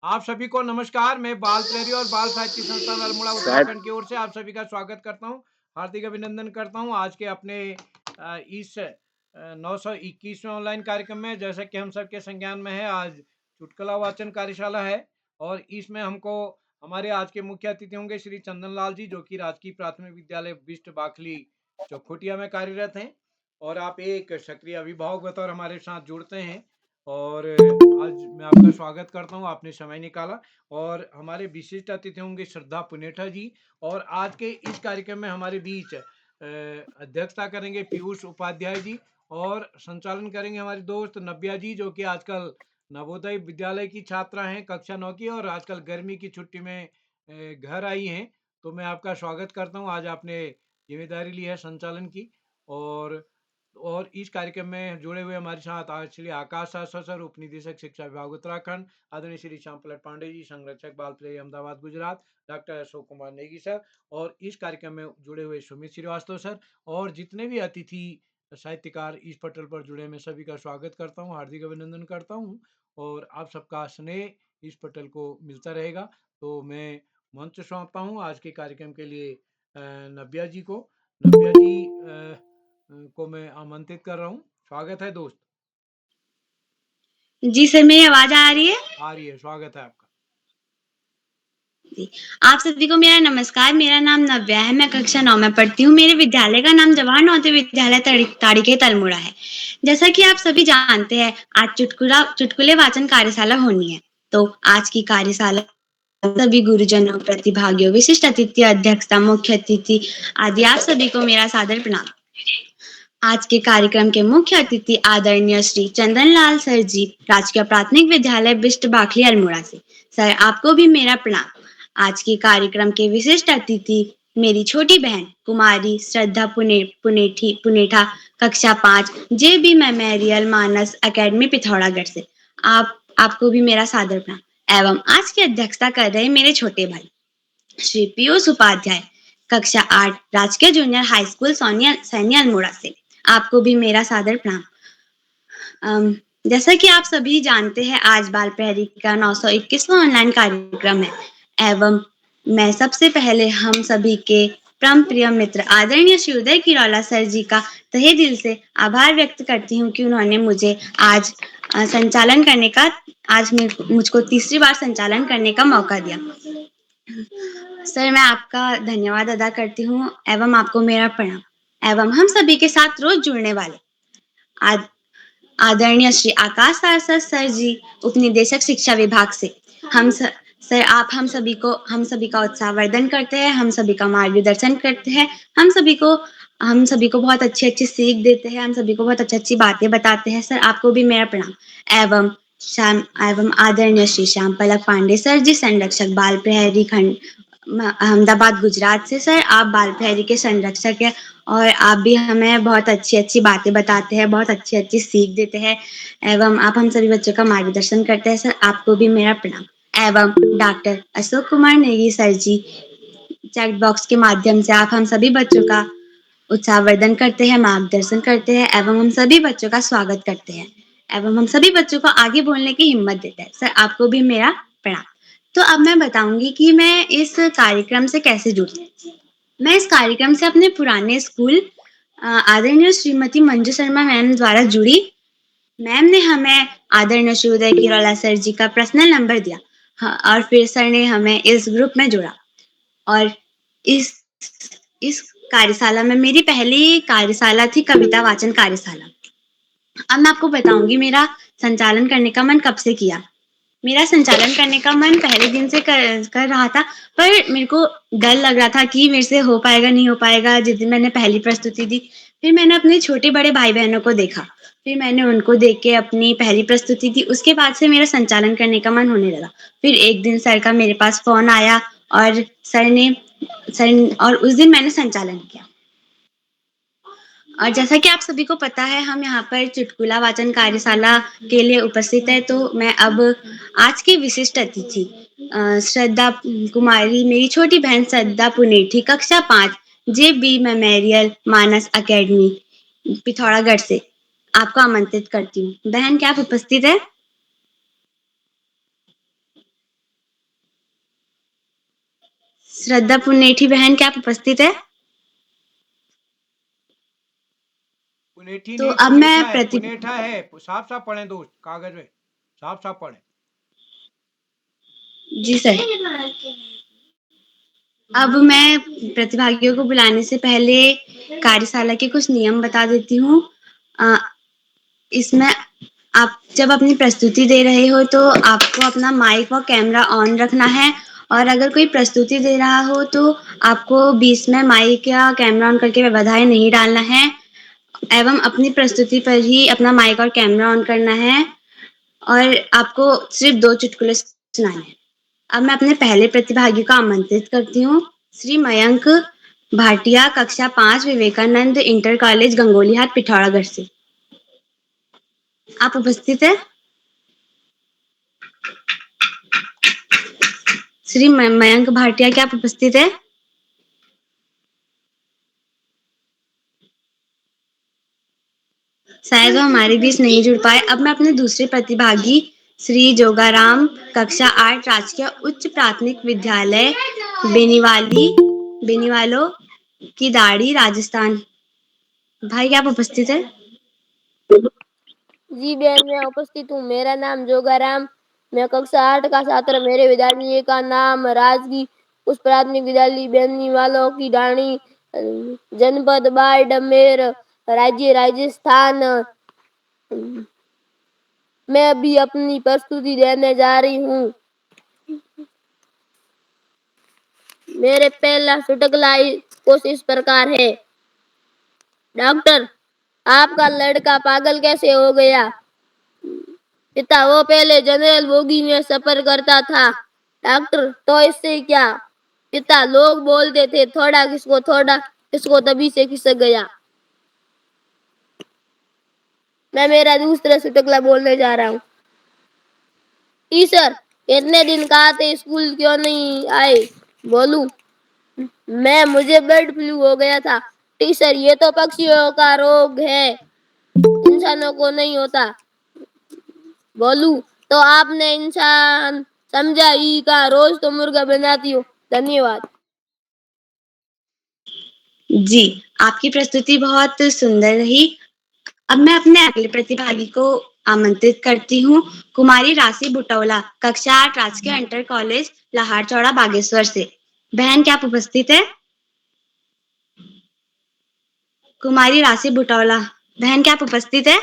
आप सभी को नमस्कार। मैं बाल प्रेरी और बाल साहित्य संस्थान अल्मोड़ा सर उत्तराखंड की ओर से आप सभी का स्वागत करता हूँ, हार्दिक अभिनंदन करता हूँ आज के अपने इस 921वें ऑनलाइन कार्यक्रम में। जैसे कि हम सबके संज्ञान में है, आज चुटकुला वाचन कार्यशाला है और इसमें हमको हमारे आज के मुख्य अतिथि होंगे श्री चंदन लाल जी, जो कि राजकीय प्राथमिक विद्यालय बिस्ट बाखली चौखुटिया में कार्यरत हैं और आप एक सक्रिय अभिभावक बतौर हमारे साथ जुड़ते हैं। और आज मैं आपका स्वागत करता हूं, आपने समय निकाला। और हमारे विशिष्ट अतिथि होंगे श्रद्धा पुनेठा जी। और आज के इस कार्यक्रम में हमारे बीच अध्यक्षता करेंगे पीयूष उपाध्याय जी और संचालन करेंगे हमारे दोस्त नव्या जी, जो कि आजकल नवोदय विद्यालय की छात्रा हैं, कक्षा 9 की, और आजकल गर्मी की छुट्टी में घर आई हैं। तो मैं आपका स्वागत करता हूं, आज आपने जिम्मेदारी ली है संचालन की। और इस कार्यक्रम में जुड़े हुए हमारे साथ आज श्री आकाश आशा सर, उप निदेशक शिक्षा विभाग उत्तराखंड, आदरणीय श्री श्याम पलट पांडे जी, संरक्षक बाल play Ahmedabad Gujarat, doctor Ashok Kumar Negi sir, और इस कार्यक्रम में जुड़े हुए सुमित श्रीवास्तव सर, और जितने भी अतिथि साहित्यकार इस पटल पर जुड़े, मैं सभी का स्वागत करता हूँ, हार्दिक अभिनंदन करता हूँ। और आप सबका स्नेह इस पटल को मिलता रहेगा। तो मैं मंच सौंपता हूँ आज के कार्यक्रम के लिए नव्या जी को। नव्या जी को मैं आमंत्रित कर रहा हूँ। स्वागत है दोस्त। जी सर, मेरी आवाज आ रही है? आ रही है, स्वागत है आपका। जी। आप सभी को मेरा नमस्कार। मेरा नाम नव्या है, मैं कक्षा 9 में पढ़ती हूँ। मेरे विद्यालय का नाम जवाहर नवोदय विद्यालय ताड़ीखेत अल्मोड़ा है। जैसा कि आप सभी जानते हैं, आज चुटकुले वाचन कार्यशाला होनी है। तो आज की कार्यशाला सभी गुरुजनों, प्रतिभागियों, विशिष्ट अतिथि, अध्यक्षता, मुख्य अतिथि आदि आप सभी को मेरा सादर प्रणाम। आज के कार्यक्रम के मुख्य अतिथि आदरणीय श्री चंदन लाल सर जी, राजकीय प्राथमिक विद्यालय बिस्ट बाखली अल्मोड़ा से। सर, आपको भी मेरा प्रणाम। आज के कार्यक्रम के विशिष्ट अतिथि मेरी छोटी बहन कुमारी श्रद्धा पुनेठा, कक्षा 5, JB मेमोरियल मानस एकेडमी पिथौरागढ़ से। आपको भी मेरा सादर प्रणाम। एवं आज की अध्यक्षता कर रहे मेरे छोटे भाई श्री पीयूष उपाध्याय, कक्षा 8, राजकीय junior high school Saini Almora से। आपको भी मेरा सादर प्रणाम। जैसा कि आप सभी जानते हैं, आज बाल प्रहरी का 921वां ऑनलाइन कार्यक्रम है एवं मैं सबसे पहले हम सभी के परम प्रिय मित्र आदरणीय श्री उदय किरौला सर जी का तहे दिल से आभार व्यक्त करती हूँ कि उन्होंने मुझे आज संचालन करने का आज मुझको तीसरी बार संचालन करने का मौका दिया। सर, मैं आपका धन्यवाद अदा करती हूँ एवं आपको मेरा प्रणाम। एवं हम सभी के साथ रोज जुड़ने वाले आद, आदरणीय श्री आकाश सारस्वत सर जी, उपनिदेशक शिक्षा विभाग से। सर, आप हम सभी का उत्साहवर्धन करते हैं, हम सभी का मार्गदर्शन करते हैं, हम सभी को बहुत अच्छी अच्छी सीख देते हैं, हम सभी को बहुत अच्छी अच्छी बातें बताते हैं। सर, आपको भी मेरा प्रणाम। एवं एवं आदरणीय श्री श्याम पलक पांडे सर जी, संरक्षक बाल प्रहरी खंड अहमदाबाद गुजरात से। सर, आप बाल प्रहरी के संरक्षक हैं और आप भी हमें बहुत अच्छी अच्छी बातें बताते हैं, बहुत अच्छी अच्छी सीख देते हैं एवं आप हम सभी बच्चों का मार्गदर्शन करते हैं। सर, आपको भी मेरा प्रणाम। एवं डॉक्टर अशोक कुमार नेगी सर जी, चैट बॉक्स के माध्यम से आप हम सभी बच्चों का उत्साहवर्धन करते हैं, मार्गदर्शन करते हैं एवं हम सभी बच्चों का स्वागत करते हैं एवं हम सभी बच्चों को आगे बोलने की हिम्मत देते हैं। सर, आपको भी मेरा प्रणाम। तो अब मैं बताऊंगी कि मैं इस कार्यक्रम से कैसे जुड़ी। मैं इस कार्यक्रम से अपने पुराने स्कूल आदरणीय श्रीमती मंजू शर्मा मैम द्वारा जुड़ी। मैम ने हमें आदरणीय श्री उदय किरौला सर जी का पर्सनल नंबर दिया। हाँ, और फिर सर ने हमें इस ग्रुप में जोड़ा और इस इस कार्यशाला में मेरी पहली कार्यशाला थी कविता वाचन कार्यशाला। अब मैं आपको बताऊंगी मेरा संचालन करने का मन कब से किया। मेरा संचालन करने का मन पहले दिन से कर रहा था, पर मेरे को डर लग रहा था कि मेरे से हो पाएगा नहीं हो पाएगा। जिस दिन मैंने पहली प्रस्तुति दी, फिर मैंने अपने छोटे बड़े भाई बहनों को देखा, फिर मैंने उनको देख के अपनी पहली प्रस्तुति दी। उसके बाद से मेरा संचालन करने का मन होने लगा। फिर एक दिन सर का मेरे पास फोन आया और और उस दिन मैंने संचालन किया। और जैसा कि आप सभी को पता है, हम यहाँ पर चुटकुला वाचन कार्यशाला के लिए उपस्थित है। तो मैं अब आज की विशिष्ट अतिथि श्रद्धा कुमारी, मेरी छोटी बहन श्रद्धा पुनेठी, कक्षा 5, JB मेमोरियल मानस एकेडमी पिथौरागढ़ से आपको आमंत्रित करती हूँ। बहन, क्या आप उपस्थित है? श्रद्धा पुनेठी बहन, क्या आप उपस्थित है? पुनेठी तो नहीं, अब मैं पुनेठा है, प्रति पुनेठा है। साफ साफ पढ़ें दोस्त, कागज में साफ साफ पढ़ें। जी सर। अब मैं प्रतिभागियों को बुलाने से पहले कार्यशाला के कुछ नियम बता देती हूँ। इसमें आप जब अपनी प्रस्तुति दे रहे हो तो आपको अपना माइक और कैमरा ऑन रखना है, और अगर कोई प्रस्तुति दे रहा हो तो आपको बीच में माइक या कैमरा ऑन करके व्यवधान नहीं डालना है, एवं अपनी प्रस्तुति पर ही अपना माइक और कैमरा ऑन करना है, और आपको सिर्फ 2 चुटकुले सुनाने हैं। अब मैं अपने पहले प्रतिभागी को आमंत्रित करती हूँ, श्री मयंक भाटिया, कक्षा 5, विवेकानंद इंटर कॉलेज, गंगोलीहाट, पिथौरागढ़ से। आप उपस्थित है? श्री मयंक भाटिया, क्या आप उपस्थित है? शायद वो हमारे बीच नहीं जुड़ पाए। अब मैं अपने दूसरे प्रतिभागी श्री जोगाराम, कक्षा 8, राजकीय उच्च प्राथमिक विद्यालय बेनीवालो की दाढ़ी, राजस्थान। भाई, क्या आप उपस्थित है? जी बहन, मैं उपस्थित हूँ। मेरा नाम जोगाराम, मैं कक्षा 8 का छात्र। मेरे विद्यालय का नाम राजकीय उच्च प्राथमिक विद्यालय बेनीवालों की डाणी, जनपद बाड़मेर, राज्य राजस्थान। मैं अभी अपनी प्रस्तुति देने जा रही हूँ। मेरे पहला चुटकुला कुछ इस प्रकार है। डॉक्टर, आपका लड़का पागल कैसे हो गया? पिता, वो पहले जनरल बोगी में सफर करता था। डॉक्टर, तो इससे क्या? पिता, लोग बोलते थे थोड़ा किसको तभी से खिसक गया। मैं मेरा दूसरा चुटकुला बोलने जा रहा हूँ। टीचर, इतने दिन कहा थे स्कूल क्यों नहीं आए? बोलू, मुझे बर्ड फ्लू हो गया था। टीचर, ये तो पक्षियों का रोग है, इंसानों को नहीं होता। बोलू, तो आपने इंसान समझा ही का, रोज तो मुर्गा बनाती हो। धन्यवाद। जी, आपकी प्रस्तुति बहुत सुंदर रही। अब मैं अपने अगले प्रतिभागी को आमंत्रित करती हूँ, कुमारी राशि बुटौला, कक्षा 8, राजकीय इंटर कॉलेज, लाहार चौड़ा, बागेश्वर से। बहन, क्या आप उपस्थित है? कुमारी राशि बुटौला बहन, क्या आप उपस्थित है?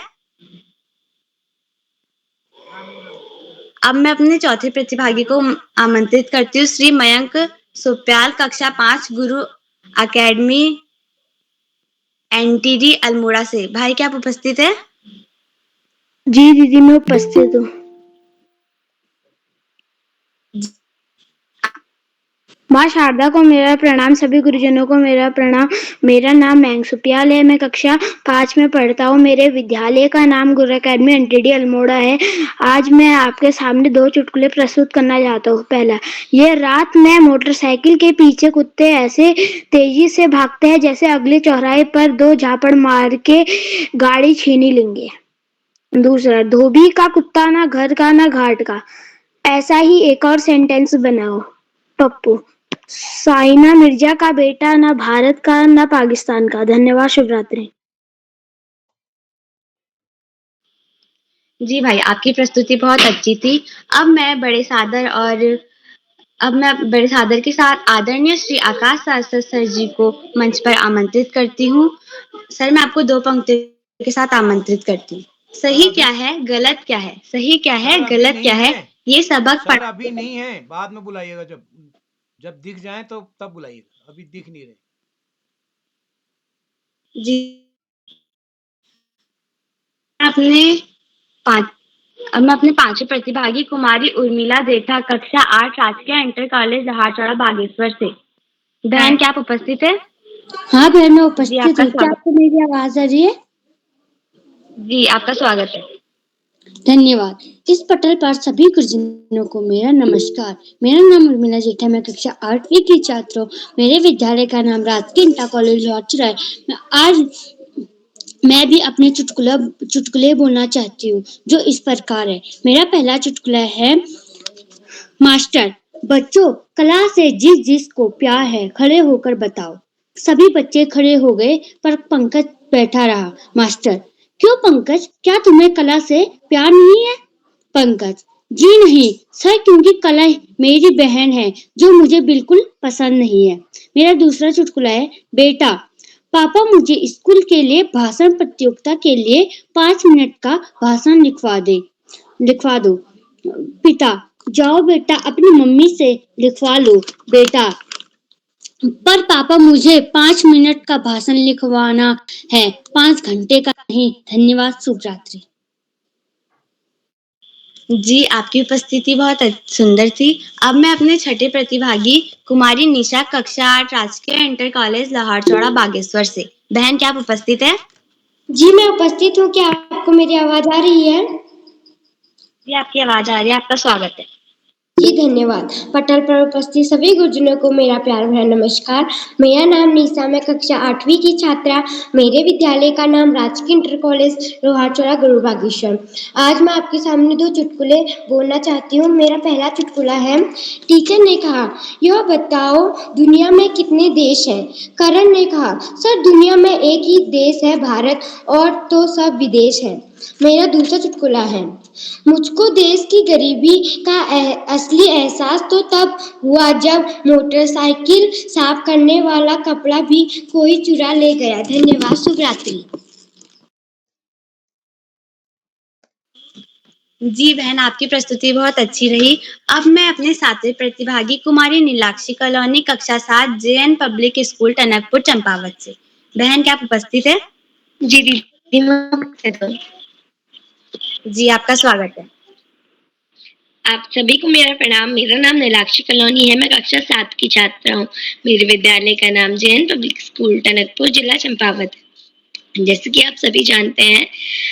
अब मैं अपने चौथे प्रतिभागी को आमंत्रित करती हूँ, श्री मयंक सुप्याल, कक्षा 5, गुरु अकेडमी, एनटीडी, अल्मोड़ा से। भाई, क्या आप उपस्थित है? जी दीदी, मैं उपस्थित हूँ। माँ शारदा को मेरा प्रणाम, सभी गुरुजनों को मेरा प्रणाम। मेरा नाम मयंक सुप्याल है, मैं कक्षा 5 में पढ़ता हूँ। मेरे विद्यालय का नाम गुरु अकेडमी एनटीडी अल्मोड़ा है। आज मैं आपके सामने 2 चुटकुले प्रस्तुत करना चाहता हूँ। पहला, ये रात में मोटरसाइकिल के पीछे कुत्ते ऐसे तेजी से भागते हैं जैसे अगले चौराहे पर 2 झापड़ मार के गाड़ी छीनी लेंगे। दूसरा, धोबी का कुत्ता ना घर का ना घाट का। ऐसा ही एक और सेंटेंस बनाओ। पप्पू, साइना मिर्जा का बेटा ना भारत का ना पाकिस्तान का। धन्यवाद, शुभ रात्रि। जी भाई, आपकी प्रस्तुति बहुत अच्छी थी। अब मैं बड़े सादर के साथ आदरणीय श्री आकाश शास्त्री सर जी को मंच पर आमंत्रित करती हूँ। सर, मैं आपको 2 पंक्तियों के साथ आमंत्रित करती हूँ। सही क्या है, गलत क्या है, सही क्या है, गलत क्या है, ये सबक सर अभी नहीं है, बाद में बुलाइएगा। जब जब दिख जाए तो तब बुलाइएगा, अभी दिख नहीं रहे। जी, अपने पांच अब मैं अपने 5वें प्रतिभागी कुमारी उर्मिला देठा, कक्षा 8, राजकीय इंटर कॉलेज, लहारचौड़ा, बागेश्वर से। बहन, क्या आप उपस्थित है? हाँ बहन, मैं जी, उपस्थित आपका हूँ। क्या स्वागत। आपको मेरी आवाज आ रही है? जी, आपका स्वागत है। धन्यवाद। इस पटल पर सभी गुरुजनों को मेरा नमस्कार। मेरा नाम उर्मिला जेठा, मैं कक्षा 8वीं की छात्र हूँ। मेरे विद्यालय का नाम राजकीय इंटर कॉलेज लाहौर है। आज मैं भी अपने चुटकुले बोलना चाहती हूँ, जो इस प्रकार है। मेरा पहला चुटकुला है, मास्टर, बच्चों, क्लास से जिस जिसको प्यार है खड़े होकर बताओ। सभी बच्चे खड़े हो गए पर पंकज बैठा रहा। मास्टर, क्यों पंकज, क्या तुम्हें कला से प्यार नहीं है? पंकज, जी नहीं सर, क्योंकि कला मेरी बहन है जो मुझे बिल्कुल पसंद नहीं है। मेरा दूसरा चुटकुला है, बेटा, पापा मुझे स्कूल के लिए भाषण प्रतियोगिता के लिए 5 मिनट का भाषण लिखवा दो। पिता, जाओ बेटा अपनी मम्मी से लिखवा लो। बेटा, पर पापा मुझे 5 मिनट का भाषण लिखवाना है, 5 घंटे का नहीं। धन्यवाद, शुभ रात्रि। जी, आपकी उपस्थिति बहुत सुंदर थी। अब मैं अपने छठे प्रतिभागी कुमारी निशा, कक्षा 8, राजकीय इंटर कॉलेज लाहौर चौड़ा बागेश्वर से। बहन, क्या आप उपस्थित है? जी मैं उपस्थित हूँ। क्या आपको मेरी आवाज आ रही है? जी, आपकी आवाज आ रही है। आपका स्वागत है। जी धन्यवाद। पटल पर उपस्थित सभी गुरुजनों को मेरा प्यार भरा नमस्कार। मेरा नाम निशा, मैं कक्षा 8वीं की छात्रा। मेरे विद्यालय का नाम राजकीय इंटर कॉलेज लोहारचौड़ा गुरु बागेश्वर। आज मैं आपके सामने 2 चुटकुले बोलना चाहती हूँ। मेरा पहला चुटकुला है, टीचर ने कहा, यह बताओ दुनिया में कितने देश हैं? करण ने कहा, सर दुनिया में एक ही देश है भारत, और तो सब विदेश है। मेरा दूसरा चुटकुला है, मुझको देश की गरीबी का असली एहसास तो तब हुआ जब मोटरसाइकिल साफ करने वाला कपड़ा भी कोई चुरा ले गया। धन्यवाद, शुभ रात्रि। जी बहन, आपकी प्रस्तुति बहुत अच्छी रही। अब मैं अपने सातवें प्रतिभागी कुमारी नीलाक्षी कॉलोनी, कक्षा 7, JN public school Tanakpur Champawat से। बहन, क्या आप उपस्थित है? जी दीदी, मैं उपस्थित हूँ। जी, आपका स्वागत है। आप सभी को मेरा प्रणाम। मेरा नाम नीलाक्षी कॉलोनी है। मैं कक्षा 7 की छात्रा हूँ। मेरे विद्यालय का नाम JN पब्लिक स्कूल टनकपुर, जिला चंपावत है। जैसे कि आप सभी जानते हैं,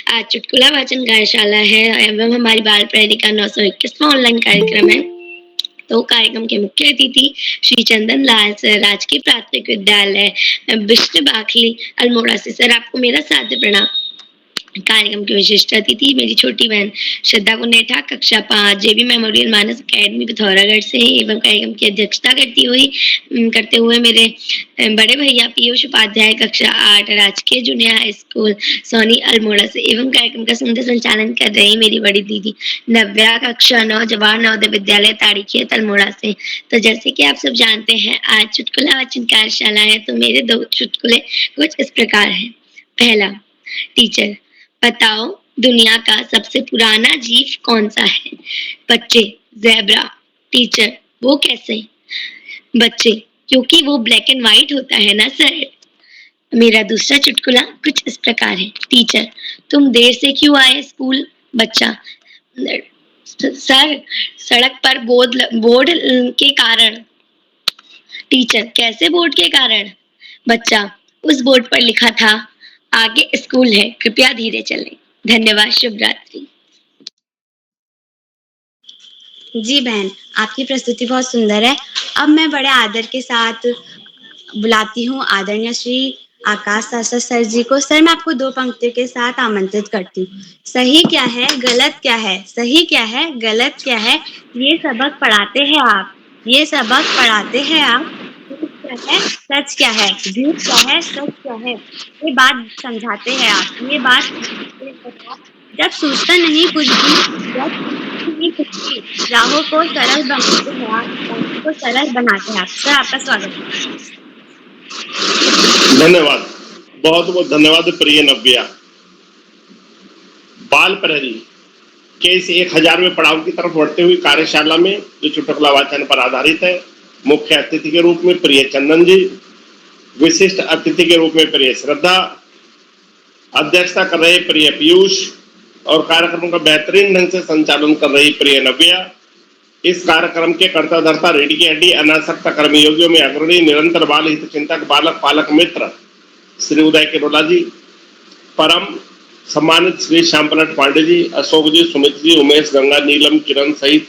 आज चुटकुला वाचन कार्यशाला है एवं हमारी बाल प्रेरी का 921वां ऑनलाइन कार्यक्रम है। तो कार्यक्रम के मुख्य अतिथि श्री चंदन लाल सर, राजकीय प्राथमिक विद्यालय बिष्ट बाखली, अल्मोड़ा से। सर, आपको मेरा सादर प्रणाम। कार्यक्रम की विशिष्ट अतिथि मेरी छोटी बहन श्रद्धा कुनेठा, कक्षा 5, JB मेमोरियल मानस अकेडमी पिथौरागढ़ से, एवं कार्यक्रम की अध्यक्षता करते हुए मेरे बड़े भैया पीयूष उपाध्याय, कक्षा 8, राजकीय junior high school Soni, Almora से, एवं कार्यक्रम का सुंदर संचालन कर रही मेरी बड़ी दीदी नव्या, कक्षा 9, जवाहर नवोदय विद्यालय ताड़ीखेत, अल्मोड़ा से। तो जैसे कि आप सब जानते हैं, आज चुटकुला वाचन कार्यशाला है, तो मेरे 2 चुटकुले कुछ इस प्रकार है। पहला, टीचर, बताओ दुनिया का सबसे पुराना जीव कौन सा है? बच्चे, ज़ेब्रा। टीचर, वो कैसे? बच्चे, क्योंकि वो ब्लैक एंड व्हाइट होता है ना सर। मेरा दूसरा चुटकुला कुछ इस प्रकार है। टीचर, तुम देर से क्यों आए स्कूल? बच्चा, सर सड़क पर बोर्ड के कारण। टीचर, कैसे बोर्ड के कारण? बच्चा, उस बोर्ड पर लिखा था आगे स्कूल है, कृपया धीरे चलें। धन्यवाद, शुभ रात्रि। जी बहन, आपकी प्रस्तुति बहुत सुंदर है। अब मैं बड़े आदर के साथ बुलाती हूँ आदरणीय श्री आकाश शास्त्री सर जी को। सर, मैं आपको 2 पंक्तियों के साथ आमंत्रित करती हूँ। सही क्या है, गलत क्या है? सही क्या है, गलत क्या है? ये सबक पढ़ाते हैं आप। ये सबक पढ़ाते हैं आप। झूठ क्या है, सच क्या है? झूठ क्या है, सच क्या है? ये बात समझाते हैं आप। ये बात समझाते हैं आप। जब सोचता नहीं कुछ भी, जब सोचता नहीं कुछ भी, राहों को सरल बनाते हैं आप। राहों को सरल बनाते हैं आप। सर, आपका स्वागत है। धन्यवाद, बहुत बहुत धन्यवाद प्रिय नव्या। बाल प्रहरी के इस 1000वें पड़ाव की तरफ बढ़ते हुए कार्यशाला में जो चुटकुला वाचन पर आधारित है, मुख्य अतिथि के रूप में प्रिय चंदन जी, विशिष्ट अतिथि के रूप में प्रिय श्रद्धा, अध्यक्षता कर रहे प्रिय पीयूष और कार्यक्रम का बेहतरीन ढंग से संचालन कर रही प्रिय नव्या। इस कार्यक्रम के कर्ता धर्ता, रीढ़ की हड्डी, अनासक्त कर्मयोगियों में अग्रणी, निरंतर बाल हित चिंतक, बालक पालक मित्र श्री उदय किरोला जी, परम सम्मानित श्री श्यामपलट पांडे जी, अशोक जी, सुमित जी, उमेश, गंगा, नीलम, किरण सहित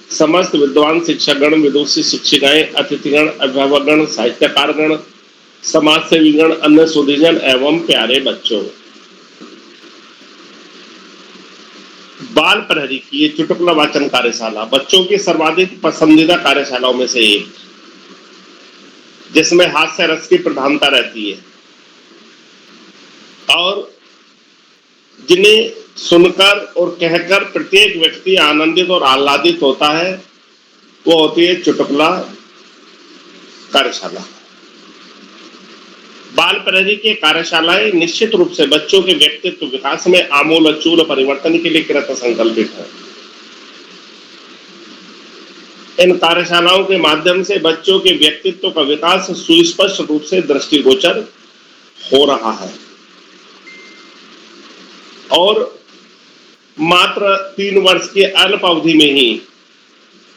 समस्त विद्वान शिक्षकगण, विदुषी शिक्षिकाएं, अतिथिगण, अभिभावकगण, साहित्यकारगण, समाज सेवीगण, अन्य सुधीजन एवं प्यारे बच्चों, बाल प्रहरी की ये चुटकुला वाचन कार्यशाला बच्चों की सर्वाधिक पसंदीदा कार्यशालाओं में से एक, जिसमें हास्य रस की प्रधानता रहती है और जिन्हें सुनकर और कहकर प्रत्येक व्यक्ति आनंदित और आह्लादित होता है, वो होती है चुटकुला कार्यशाला। बाल प्रहरी की कार्यशालाएं निश्चित रूप से बच्चों के व्यक्तित्व विकास में आमूल परिवर्तन के लिए कृत संकल्पित है। इन कार्यशालाओं के माध्यम से बच्चों के व्यक्तित्व का विकास सुस्पष्ट रूप से दृष्टिगोचर हो रहा है और मात्र 3 वर्ष की अल्प अवधि में ही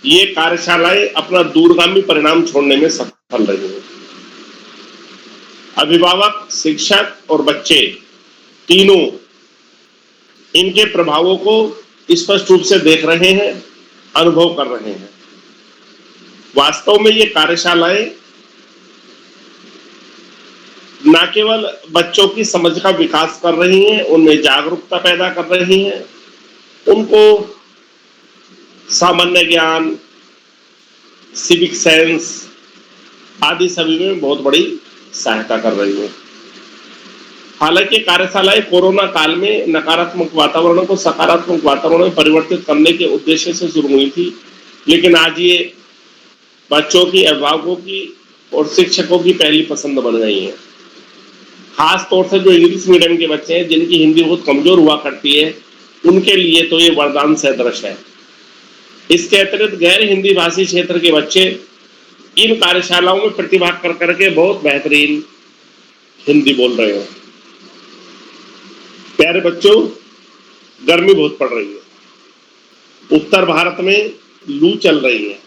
ये कार्यशालाएं अपना दूरगामी परिणाम छोड़ने में सफल रही हैं। अभिभावक, शिक्षक और बच्चे तीनों इनके प्रभावों को स्पष्ट रूप से देख रहे हैं, अनुभव कर रहे हैं। वास्तव में ये कार्यशालाएं न केवल बच्चों की समझ का विकास कर रही हैं, उनमें जागरूकता पैदा कर रही हैं, उनको सामान्य ज्ञान, सिविक सेंस आदि सभी में बहुत बड़ी सहायता कर रही है। हालांकि कार्यशालाएं कोरोना काल में नकारात्मक वातावरण को सकारात्मक वातावरण में परिवर्तित करने के उद्देश्य से शुरू हुई थी, लेकिन आज ये बच्चों की, अभिभावकों की और शिक्षकों की पहली पसंद बन गई है। खास तौर से जो इंग्लिश मीडियम के बच्चे हैं, जिनकी हिंदी बहुत कमजोर हुआ करती है, उनके लिए तो ये वरदान सदृश है। इसके अतिरिक्त गैर हिंदी भाषी क्षेत्र के बच्चे इन कार्यशालाओं में प्रतिभाग कर करके बहुत बेहतरीन हिंदी बोल रहे हैं। प्यारे बच्चों, गर्मी बहुत पड़ रही है, उत्तर भारत में लू चल रही है।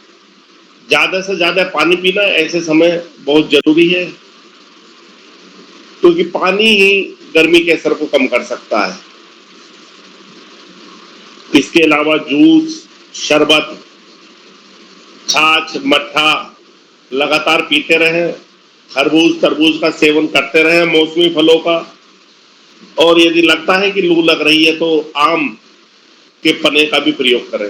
ज्यादा से ज्यादा पानी पीना ऐसे समय बहुत जरूरी है, क्योंकि पानी ही गर्मी के असर को कम कर सकता है। इसके अलावा जूस, शरबत, छाछ, मट्ठा लगातार पीते रहें, खरबूज, तरबूज का सेवन करते रहें, मौसमी फलों का, और यदि लगता है कि लू लग रही है तो आम के पन्ने का भी प्रयोग करें।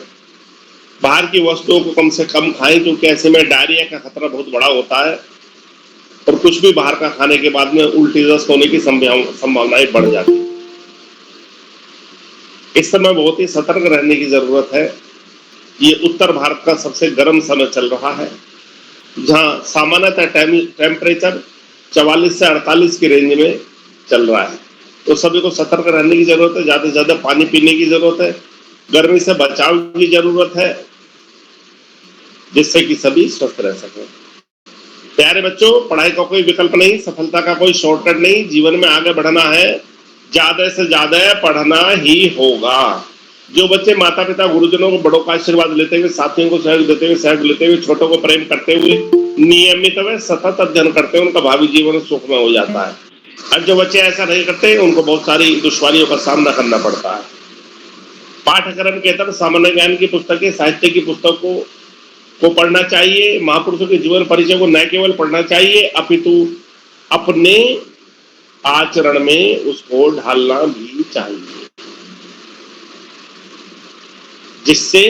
बाहर की वस्तुओं को कम से कम खाएं, क्योंकि ऐसे में डायरिया का खतरा बहुत बड़ा होता है और कुछ भी बाहर का खाने के बाद में उल्टी दस्त होने की संभावनाएं बढ़ जाती है। इस समय बहुत ही सतर्क रहने की जरूरत है। ये उत्तर भारत का सबसे गर्म समय चल रहा है, जहां सामान्यतः टेम्परेचर 44 से 48 की रेंज में चल रहा है। तो सभी को सतर्क रहने की जरूरत है, ज्यादा से ज्यादा पानी पीने की जरूरत है, गर्मी से बचाव की जरूरत है, जिससे कि सभी स्वस्थ रह सकें। प्यारे बच्चों, पढ़ाई का कोई विकल्प नहीं, सफलता का कोई शॉर्टकट नहीं। जीवन में आगे बढ़ना है, ज्यादा से ज्यादा पढ़ना ही होगा। जो बच्चे माता पिता, गुरुजनों को, बड़ों का आशीर्वाद लेते हुए, साथियों को सहयोग देते हुए, सहयोग लेते हुए, छोटों को प्रेम करते हुए नियमित व सतत अध्ययन करते हैं, उनका भावी जीवन सुखमय हो जाता है। और जो बच्चे ऐसा नहीं करते, उनको बहुत सारी दुश्वारियों का सामना करना पड़ता है। पाठ्यक्रम के तहत सामान्य ज्ञान की पुस्तकें, साहित्य की पुस्तकों को पढ़ना चाहिए। महापुरुषों के जीवन परिचय को न केवल पढ़ना चाहिए, अपितु अपने आचरण में उसको ढालना भी चाहिए, जिससे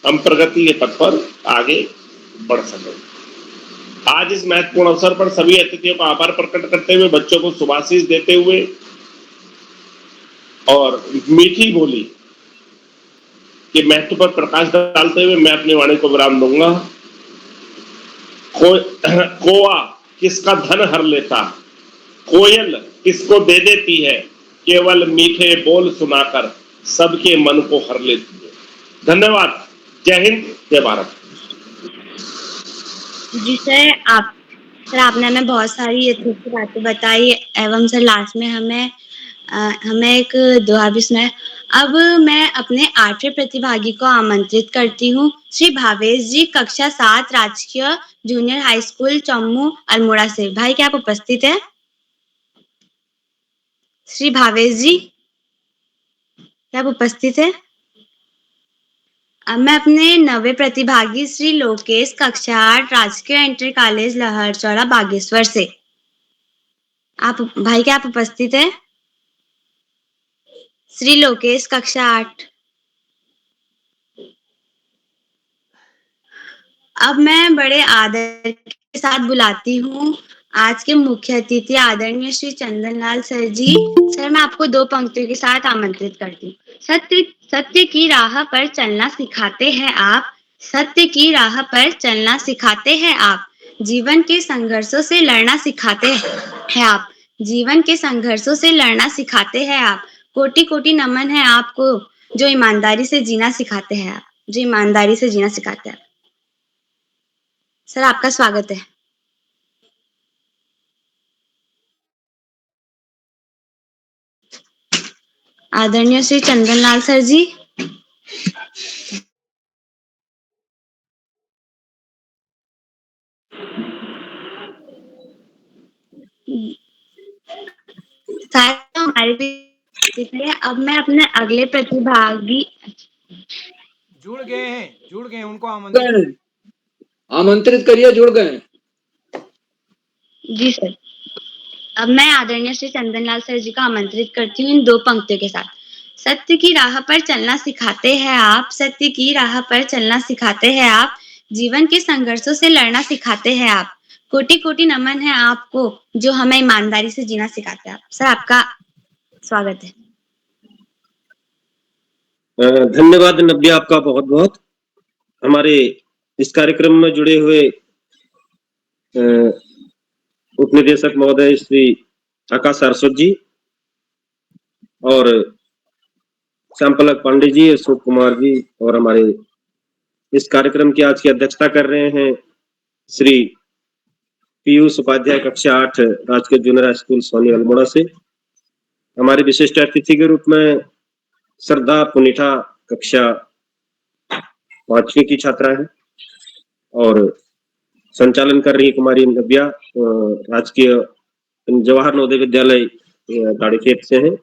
हम प्रगति के पथ पर आगे बढ़ सकें। आज इस महत्वपूर्ण अवसर पर सभी अतिथियों का आभार प्रकट करते हुए, बच्चों को शुभाशीष देते हुए और मीठी बोली के महत्व पर प्रकाश डालते हुए मैं अपनी वाणी को विराम दूंगा। कोआ किसका धन हर लेता, कोयल किसको दे देती है, केवल मीठे बोल सुनाकर सबके मन को हर लेती है। धन्यवाद। जय हिंद, जय भारत। जी सर, आपने हमें बहुत सारी अच्छी बातें बताई एवं सर लास्ट में हमें एक दुआ भी सुनाया। अब मैं अपने 8वें प्रतिभागी को आमंत्रित करती हूँ, श्री भावेश जी, कक्षा 7, राजकीय junior high school Chammu Almora से। भाई, क्या आप उपस्थित हैं? श्री भावेश जी, क्या आप उपस्थित हैं? अब मैं अपने 9वें प्रतिभागी श्री लोकेश, कक्षा 8, राजकीय इंटर कॉलेज लहरचौड़ा बागेश्वर से। आप भाई, क्या आप उपस्थित हैं? श्री लोकेश कक्षा 8। अब मैं बड़े आदर के साथ बुलाती हूँ आज के मुख्य अतिथि आदरणीय श्री चंदन लाल सर जी। सर, मैं आपको 2 पंक्तियों के साथ आमंत्रित करती हूँ। सत्य की राह पर चलना सिखाते हैं आप। सत्य की राह पर चलना सिखाते हैं आप। जीवन के संघर्षों से लड़ना सिखाते हैं आप। जीवन के संघर्षों से लड़ना सिखाते हैं आप। कोटि कोटि नमन है आपको, जो ईमानदारी से जीना सिखाते हैं आप। जो ईमानदारी से जीना सिखाते हैं। सर, आपका स्वागत है। आदरणीय श्री चंदन लाल सर जी। साथ हमारे भी अब मैं अपने अगले प्रतिभागी जुड़ गए हैं, उनको आमंत्रित आमंत्रित करिए, जुड़ गए। जी सर। अब मैं आदरणीय श्री चंदन लाल सर जी को आमंत्रित करती हूँ इन 2 पंक्तियों के साथ। सत्य की राह पर चलना सिखाते हैं आप। सत्य की राह पर चलना सिखाते हैं आप। जीवन के संघर्षों से लड़ना सिखाते हैं आप। कोटि कोटि नमन है आपको, जो हमें ईमानदारी से जीना सिखाते हैं आप। सर, आपका स्वागत है। धन्यवाद नव्या, आपका बहुत बहुत। हमारे इस कार्यक्रम में जुड़े हुए उपनिदेशक महोदय श्री आकाश सारस्वत जी और श्यामपलक पांडे जी, अशोक कुमार जी, और हमारे इस कार्यक्रम की आज की अध्यक्षता कर रहे हैं श्री पीयूष उपाध्याय, कक्षा 8, राजकीय junior high school Soni Almora से। हमारे विशिष्ट अतिथि के रूप में श्रद्धा पुनिठा, कक्षा 5वीं की छात्रा है और संचालन कर रही कुमारी नव्या, राजकीय जवाहर नवोदय विद्यालय ताड़ीखेत से हैं।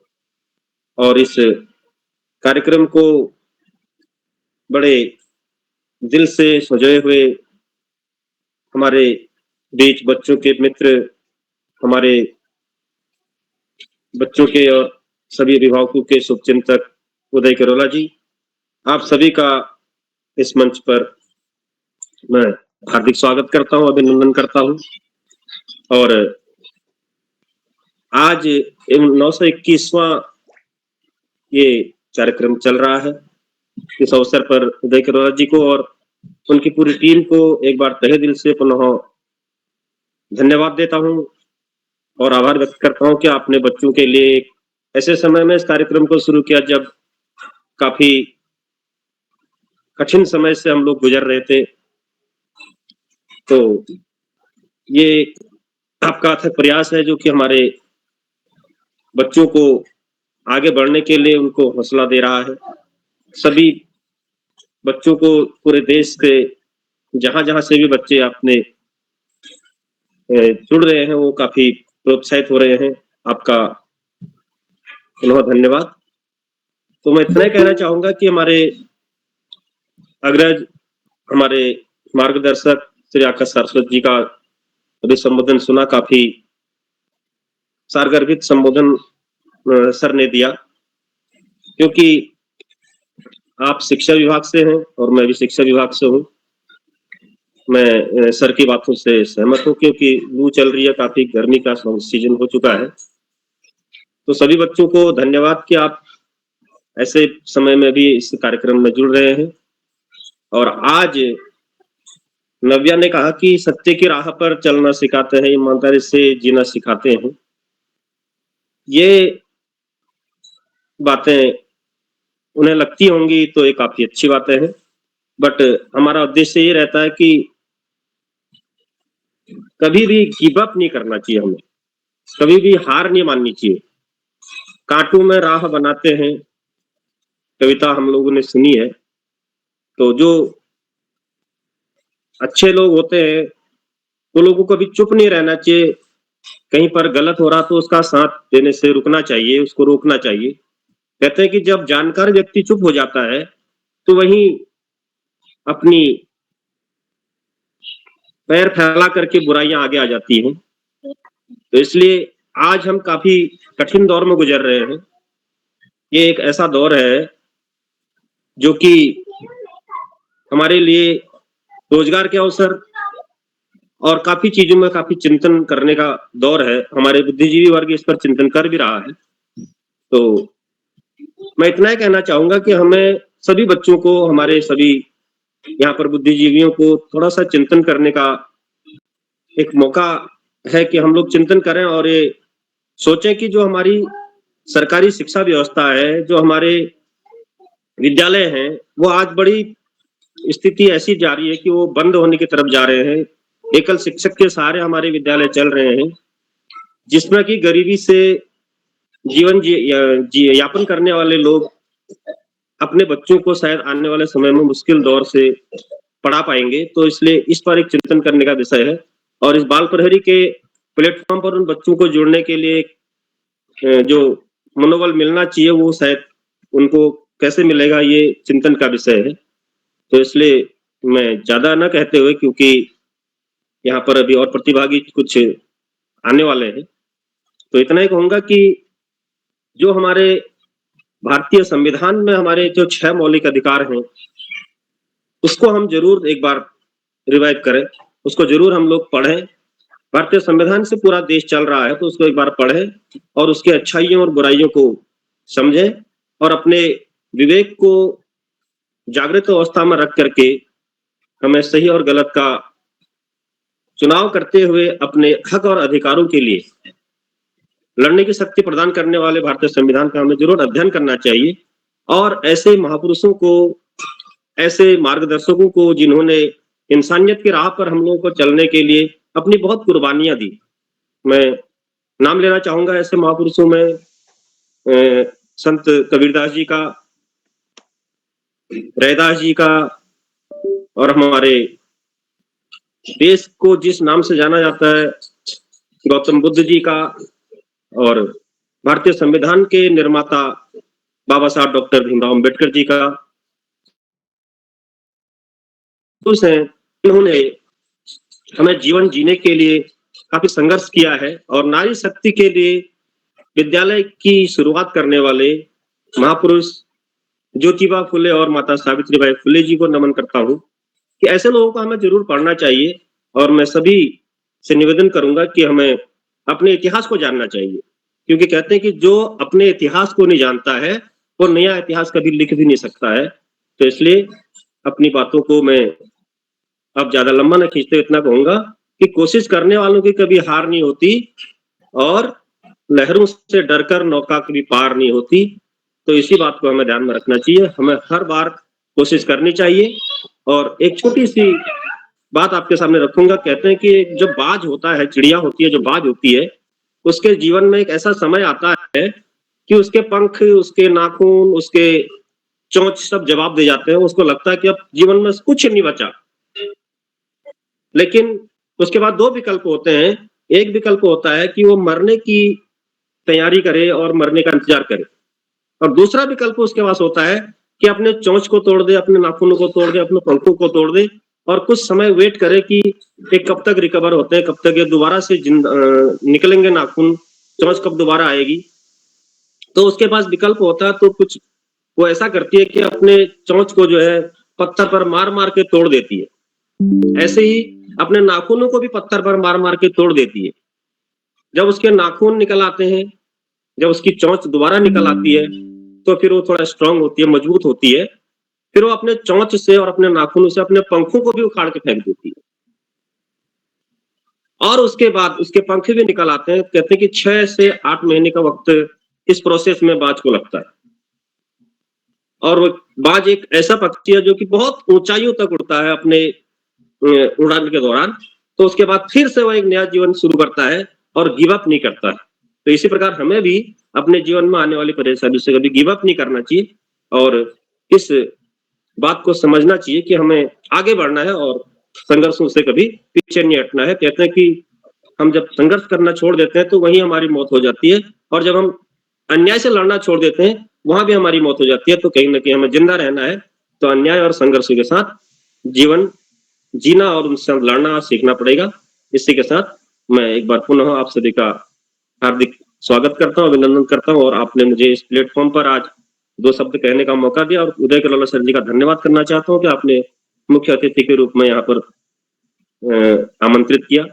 और इस कार्यक्रम को बड़े दिल से सजाए हुए हमारे बीच बच्चों के मित्र, हमारे बच्चों के और सभी अभिभावकों के शुभचिंतक उदय करोला जी, आप सभी का इस मंच पर मैं हार्दिक स्वागत करता हूं, अभिनंदन करता हूं। और आज 921वां ये कार्यक्रम चल रहा है। इस अवसर पर उदय करोला जी को और उनकी पूरी टीम को एक बार तहे दिल से पुनः धन्यवाद देता हूं और आभार व्यक्त करता हूं कि आपने बच्चों के लिए एक ऐसे समय में इस कार्यक्रम को शुरू किया जब काफी कठिन समय से हम लोग गुजर रहे थे। तो ये आपका अथक प्रयास है जो कि हमारे बच्चों को आगे बढ़ने के लिए उनको हौसला दे रहा है। सभी बच्चों को पूरे देश से जहां से भी बच्चे अपने जुड़ रहे हैं वो काफी प्रोत्साहित हो रहे हैं। आपका पुनः धन्यवाद। तो मैं इतना ही कहना चाहूंगा कि हमारे अग्रज, हमारे मार्गदर्शक श्री आकाश सारस्वत जी का अभी संबोधन सुना, काफी सारगर्भित संबोधन सर ने दिया, क्योंकि आप शिक्षा विभाग से हैं और मैं भी शिक्षा विभाग से हूँ। मैं सर की बातों से सहमत हूँ, क्योंकि लू चल रही है, काफी गर्मी का सीजन हो चुका है। तो सभी बच्चों को धन्यवाद कि आप ऐसे समय में भी इस कार्यक्रम में जुड़ रहे हैं। और आज नव्या ने कहा कि सत्य की राह पर चलना सिखाते हैं, ईमानदारी से जीना सिखाते हैं। ये बातें उन्हें लगती होंगी तो ये काफी अच्छी बातें हैं, बट हमारा उद्देश्य ये रहता है कि कभी भी गिव अप नहीं करना चाहिए, हमें कभी भी हार नहीं माननी चाहिए। कांटों में राह बनाते हैं, कविता हम लोगों ने सुनी है। तो जो अच्छे लोग होते हैं वो लोगों को भी चुप नहीं रहना चाहिए। कहीं पर गलत हो रहा तो उसका साथ देने से रुकना चाहिए, उसको रोकना चाहिए। कहते हैं कि जब जानकार व्यक्ति चुप हो जाता है तो वही अपनी पैर फैला करके बुराइयां आगे आ जाती हैं। तो इसलिए आज हम काफी कठिन दौर में गुजर रहे हैं ये एक ऐसा दौर है जो कि हमारे लिए रोजगार के अवसर और काफ़ी चीज़ों में काफ़ी चिंतन करने का दौर है। हमारे बुद्धिजीवी वर्ग इस पर चिंतन कर भी रहा है। तो मैं इतना ही कहना चाहूँगा कि हमें सभी बच्चों को, हमारे सभी यहाँ पर बुद्धिजीवियों को थोड़ा-सा चिंतन करने का एक मौका है कि हम लोग चिंतन करें और ये सोचें कि जो हमारी सरकारी शिक्षा व्यवस्था है, जो हमारे विद्यालय हैं, वो आज बड़ी स्थिति ऐसी जा रही है कि वो बंद होने की तरफ जा रहे हैं। एकल शिक्षक के सहारे हमारे विद्यालय चल रहे हैं, जिसमें कि गरीबी से जीवन यापन करने वाले लोग अपने बच्चों को शायद आने वाले समय में मुश्किल दौर से पढ़ा पाएँगे। तो इसलिए इस पर एक चिंतन करने का विषय है और इस बाल प्रहरी के प्लेटफ़ॉर्म पर उन बच्चों को जोड़ने के लिए जो मनोबल मिलना चाहिए, वो शायद उनको कैसे मिलेगा, ये चिंतन का विषय है। तो इसलिए मैं ज़्यादा ना कहते हुए, क्योंकि यहाँ पर अभी और प्रतिभागी कुछ आने वाले हैं, तो इतना ही कहूँगा कि जो हमारे भारतीय संविधान में हमारे जो 6 मौलिक अधिकार हैं, उसको हम ज़रूर एक बार रिवाइव करें, उसको ज़रूर हम लोग पढ़ें। भारतीय संविधान से पूरा देश चल रहा है, तो उसको एक बार पढ़ें और उसकी अच्छाइयों और बुराइयों को समझें और अपने विवेक को जागृत अवस्था में रख करके हमें सही और गलत का चुनाव करते हुए अपने हक और अधिकारों के लिए लड़ने की शक्ति प्रदान करने वाले भारतीय संविधान का हमें जरूर अध्ययन करना चाहिए और ऐसे महापुरुषों को, ऐसे मार्गदर्शकों को जिन्होंने इंसानियत की राह पर हम लोगों को चलने के लिए अपनी बहुत कुर्बानियां दी। मैं नाम लेना चाहूंगा ऐसे महापुरुषों में संत कबीरदास जी का, रैदास जी का, और हमारे देश को जिस नाम से जाना जाता है गौतम बुद्ध जी का, और भारतीय संविधान के निर्माता बाबा साहब डॉक्टर भीमराव अम्बेडकर जी का। इन्होंने हमें जीवन जीने के लिए काफी संघर्ष किया है और नारी शक्ति के लिए विद्यालय की शुरुआत करने वाले महापुरुष ज्योतिबा फुले और माता सावित्रीबाई फुले जी को नमन करता हूँ कि ऐसे लोगों को हमें जरूर पढ़ना चाहिए। और मैं सभी से निवेदन करूंगा कि हमें अपने इतिहास को जानना चाहिए, क्योंकि कहते हैं कि जो अपने इतिहास को नहीं जानता है वो नया इतिहास कभी लिख भी नहीं सकता है। तो इसलिए अपनी बातों को मैं अब ज्यादा लंबा न खींचते इतना कहूंगा कि कोशिश करने वालों की कभी हार नहीं होती और लहरों से डरकर नौका कभी पार नहीं होती। तो इसी बात को हमें ध्यान में रखना चाहिए, हमें हर बार कोशिश करनी चाहिए। और एक छोटी सी बात आपके सामने रखूंगा। कहते हैं कि जब बाज होता है, चिड़िया होती है, जो बाज होती है, उसके जीवन में एक ऐसा समय आता है कि उसके पंख, उसके नाखून, उसके चोंच सब जवाब दे जाते हैं। उसको लगता है कि अब जीवन में कुछ नहीं बचा। लेकिन उसके बाद दो विकल्प होते हैं। एक विकल्प होता है कि वो मरने की तैयारी करे और मरने का इंतजार करे, और दूसरा विकल्प उसके पास होता है कि अपने चोंच को तोड़ दे, अपने नाखूनों को तोड़ दे, अपने पंखों को तोड़ दे और कुछ समय वेट करे कि ये कब तक रिकवर होते हैं, कब तक ये दोबारा से निकलेंगे नाखून, चोंच कब दोबारा आएगी। तो उसके पास विकल्प होता है, तो कुछ वो ऐसा करती है कि अपने चोंच को जो है पत्थर पर मार मार के तोड़ देती है। ऐसे ही अपने नाखूनों को भी पत्थर पर मार मार के तोड़ देती है। जब उसके नाखून निकल आते हैं, जब उसकी चोंच दोबारा निकल आती है, तो फिर वो थोड़ा स्ट्रांग होती है, मजबूत होती है। फिर वो अपने चोंच से और अपने नाखूनों से अपने पंखों को भी उखाड़ के फेंक देती है और उसके बाद उसके पंख भी निकल आते हैं। कहते हैं कि 6 से 8 महीने का वक्त इस प्रोसेस में बाज को लगता है। और वो बाज एक ऐसा पक्षी है जो कि बहुत ऊंचाइयों तक उड़ता है अपने उड़ान के दौरान। तो उसके बाद फिर से वो एक नया जीवन शुरू करता है और गिव अप नहीं करता है। तो इसी प्रकार हमें भी अपने जीवन में आने वाली परेशानी से कभी गिव अप नहीं करना चाहिए और इस बात को समझना चाहिए कि हमें आगे बढ़ना है और संघर्षों से कभी पीछे नहीं हटना है। कहते हैं कि हम जब संघर्ष करना छोड़ देते हैं तो वहीं हमारी मौत हो जाती है, और जब हम अन्याय से लड़ना छोड़ देते हैं वहां भी हमारी मौत हो जाती है। तो कहीं ना कहीं हमें जिंदा रहना है, तो अन्याय और संघर्षों के साथ जीवन जीना और उनसे लड़ना सीखना पड़ेगा। इसी के साथ मैं एक बार पुनः आप सभी का हार्दिक स्वागत करता हूँ, अभिनंदन करता हूँ, और आपने मुझे इस प्लेटफॉर्म पर आज 2 शब्द कहने का मौका दिया और उदय कलोला सर जी का धन्यवाद करना चाहता हूँ कि आपने मुख्य अतिथि के रूप में यहाँ पर आमंत्रित किया।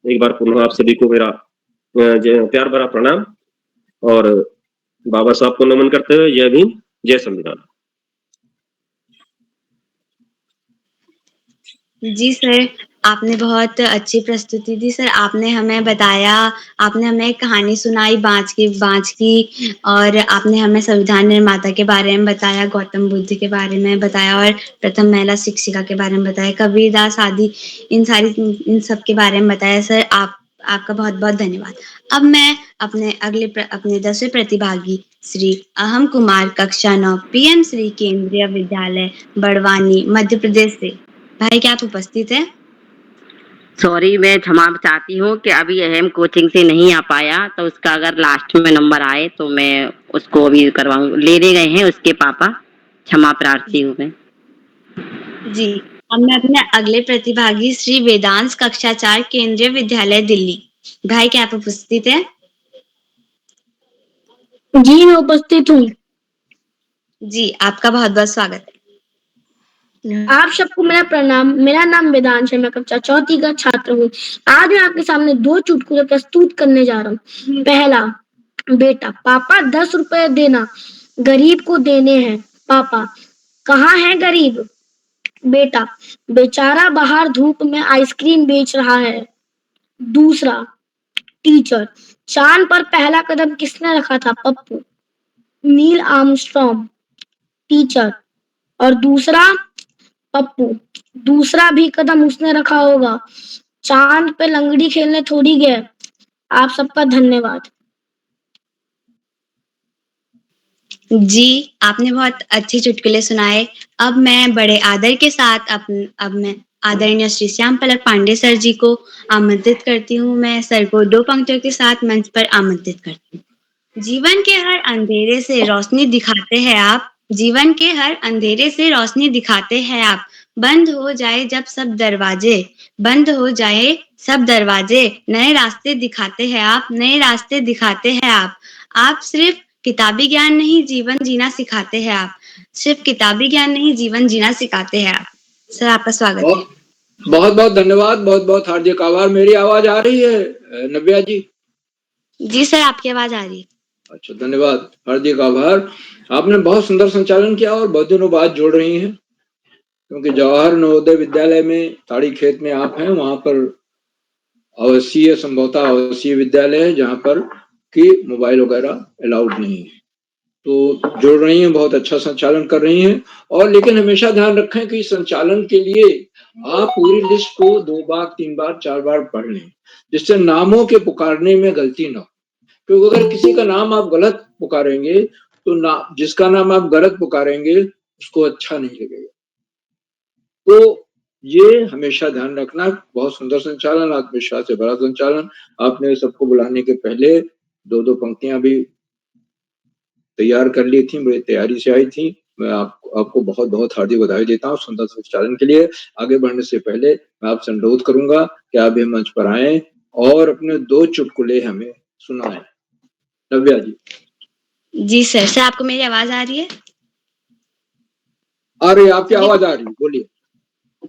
एक बार पुनः आप सभी को मेरा प्यार भरा प्रणाम और बाबा साहब को नमन करते हुए जय भीम, जय संविधान। जी सर, आपने बहुत अच्छी प्रस्तुति दी सर। आपने हमें बताया, आपने हमें एक कहानी सुनाई बाँझ की और आपने हमें संविधान निर्माता के बारे में बताया, गौतम बुद्ध के बारे में बताया और प्रथम महिला शिक्षिका के बारे में बताया, कबीरदास आदि इन सब के बारे में बताया। सर आपका बहुत-बहुत धन्यवाद। अब मैं अपने 10वें प्रतिभागी श्री अहम कुमार कक्षा 9 पीएम श्री केंद्रीय विद्यालय बड़वानी मध्य प्रदेश से भाई क्या आप उपस्थित हैं? सॉरी, मैं क्षमा चाहती हूँ कि अभी अहम कोचिंग से नहीं आ पाया, तो उसका अगर लास्ट में नंबर आए तो मैं उसको अभी करवाऊँ। लेने गए हैं उसके पापा, क्षमा प्रार्थी हूँ मैं। जी, अब मैं अपने अगले प्रतिभागी श्री वेदांश कक्षा 4 केंद्रीय विद्यालय दिल्ली। भाई क्या आप उपस्थित हैं? जी मैं उपस्थित हूँ। जी, आपका बहुत-बहुत स्वागत है। आप सबको मेरा प्रणाम। मेरा नाम वेदांश है, मैं कक्षा 4 का छात्र हूँ। आज मैं आपके सामने 2 चुटकुले प्रस्तुत करने जा रहा हूँ। पहला, बेटा पापा 10 रुपए देना, गरीब को देने हैं। पापा, कहाँ है गरीब? बेटा, बेचारा बाहर धूप में आइसक्रीम बेच रहा है। दूसरा, टीचर, चांद पर पहला कदम किसने रखा था? Pappu, Neil Armstrong. टीचर, और दूसरा? पप्पू, दूसरा भी कदम उसने रखा होगा, चांद पे लंगड़ी खेलने थोड़ी गए। आप सबका धन्यवाद। जी, आपने बहुत अच्छे चुटकुले सुनाए। अब मैं बड़े आदर के साथ अब मैं आदरणीय श्री श्याम पलक पांडे सर जी को आमंत्रित करती हूँ। मैं सर को 2 पंक्तियों के साथ मंच पर आमंत्रित करती हूँ। जीवन के हर अंधेरे से रोशनी दिखाते हैं आप, जीवन के हर अंधेरे से रोशनी दिखाते हैं आप। बंद हो जाए जब सब दरवाजे, बंद हो जाए सब दरवाजे, नए रास्ते दिखाते हैं आप, नए रास्ते दिखाते हैं आप। आप सिर्फ किताबी ज्ञान नहीं जीवन जीना सिखाते हैं आप, सिर्फ किताबी ज्ञान नहीं जीवन जीना सिखाते हैं आप। सर आपका स्वागत है। बहुत बहुत धन्यवाद, बहुत बहुत हार्दिक आभार। मेरी आवाज आ रही है नव्या जी? जी सर, आपकी आवाज आ रही है। अच्छा, धन्यवाद, हार्दिक आभार। आपने बहुत सुंदर संचालन किया और बहुत दिनों बाद जोड़ रही हैं, क्योंकि जवाहर नवोदय विद्यालय में ताड़ी खेत में आप हैं, वहां पर आवासीय संभवतः आवासीय विद्यालय है जहां पर कि मोबाइल वगैरह अलाउड नहीं है, तो जोड़ रही हैं, बहुत अच्छा संचालन कर रही हैं। और लेकिन हमेशा ध्यान रखें कि संचालन के लिए आप पूरी लिस्ट को 2 बार 3 बार 4 बार पढ़ लें, जिससे नामों के पुकारने में गलती ना हो। क्योंकि अगर किसी का नाम आप गलत पुकारेंगे तो जिसका नाम आप गलत पुकारेंगे उसको अच्छा नहीं लगेगा। तो ये हमेशा ध्यान रखना। बहुत सुंदर संचालन, आत्मविश्वास से भरा संचालन। आपने सबको बुलाने के पहले 2-2 पंक्तियां भी तैयार कर ली थी, बड़ी तैयारी से आई थी। मैं आपको बहुत बहुत हार्दिक बधाई देता हूँ सुंदर संचालन के लिए। आगे बढ़ने से पहले मैं आपसे अनुरोध करूंगा कि आप भी मंच पर आए और अपने 2 चुटकुले हमें सुनाएं। नव्या जी। जी सर। सर आपको मेरी आवाज आ रही है? आ रही, आपकी आवाज आ रही, बोलिए।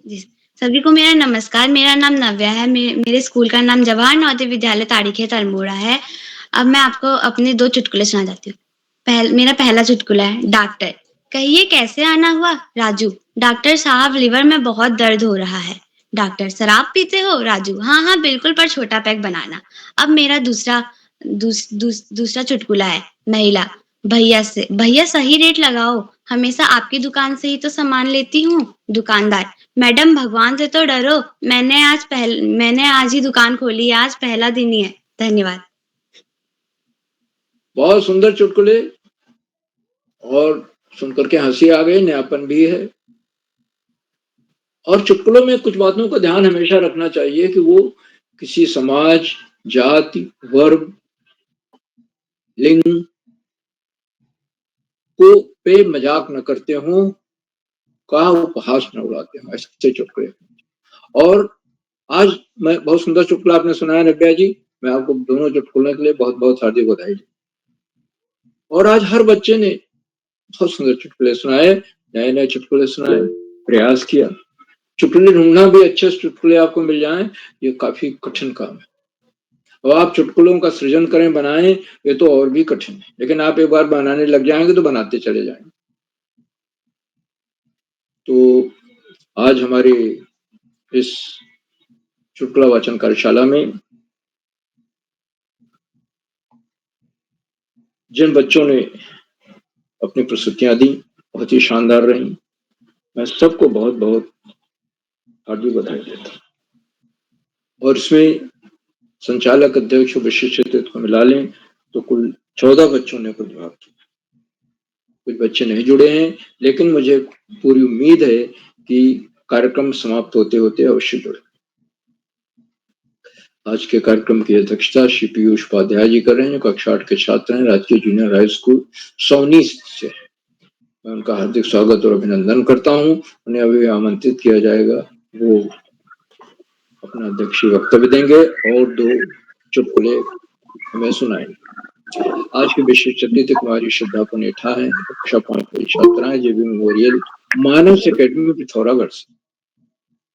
जी, सभी को मेरा नमस्कार। मेरा नाम नव्या है। मेरे स्कूल का नाम जवाहर नवोदय विद्यालय ताड़ीखेत अल्मोड़ा है। अब मैं आपको अपने 2 चुटकुले सुना जाती हूँ। मेरा पहला चुटकुला है, डॉक्टर, कहिए कैसे आना हुआ? राजू, डॉक्टर साहब लिवर में बहुत दर्द हो रहा है। डॉक्टर, शराब पीते हो? राजू, हाँ हाँ बिल्कुल, पर छोटा पैक बनाना। अब मेरा दूसरा चुटकुला है, महिला, भैया सही रेट लगाओ, हमेशा आपकी दुकान से ही तो सामान लेती हूँ। दुकानदार, मैडम भगवान से तो डरो, मैंने आज ही दुकान खोली है, आज पहला दिन ही है। धन्यवाद। बहुत सुंदर चुटकुले, और सुनकर के हंसी आ गई, नयापन भी है। और चुटकुलों में कुछ बातों का ध्यान हमेशा रखना चाहिए कि वो किसी समाज, जाति, वर्ग, लिंग को पे मजाक न करते हों, का उपहास न उड़ाते हों, ऐसे चुटकुले। और आज मैं बहुत सुंदर चुटकुला आपने सुनाया नव्या जी, मैं आपको दोनों चुटकुलों के लिए बहुत बहुत हार्दिक बधाई। और आज हर बच्चे ने बहुत सुंदर चुटकुले सुनाए, नए नए चुटकुले सुनाए, प्रयास किया। चुटकुले ढूंढना भी अच्छे चुटकुले आपको मिल जाएं, ये काफी कठिन काम है। और आप चुटकुलों का सृजन करें, बनाएं, ये तो और भी कठिन है। लेकिन आप एक बार बनाने लग जाएंगे तो बनाते चले जाएंगे। तो आज हमारी इस चुटकुला वाचन कार्यशाला में जिन बच्चों ने अपनी प्रस्तुतियां दी, बहुत ही शानदार रही। मैं सबको बहुत बहुत हार्दिक बधाई देता हूं। और इसमें संचालक अध्यक्ष और विशिष्ट अतिथि को मिला लें तो कुल 14 बच्चों ने कुछ जवाब दिया। कुछ बच्चे नहीं जुड़े हैं, लेकिन मुझे पूरी उम्मीद है कि कार्यक्रम समाप्त होते होते अवश्य जुड़े। आज के कार्यक्रम की अध्यक्षता श्री पीयूष उपाध्याय जी कर रहे हैं, जो कक्षा 8 के छात्र हैं, राजकीय जूनियर हाई स्कूल सौनी से। मैं उनका हार्दिक स्वागत और अभिनंदन करता हूं। उन्हें अभी आमंत्रित किया जाएगा, वो अपना अध्यक्षीय वक्तव्य देंगे और 2 चुटकुले हमें सुनाएंगे। आज के विशिष्ट अतिथि कुमारी श्रद्धा पुनेठा है, कक्षा 5 की छात्रा है, जेबी मेमोरियल मानस अकेडमी पिथौरागढ़ से,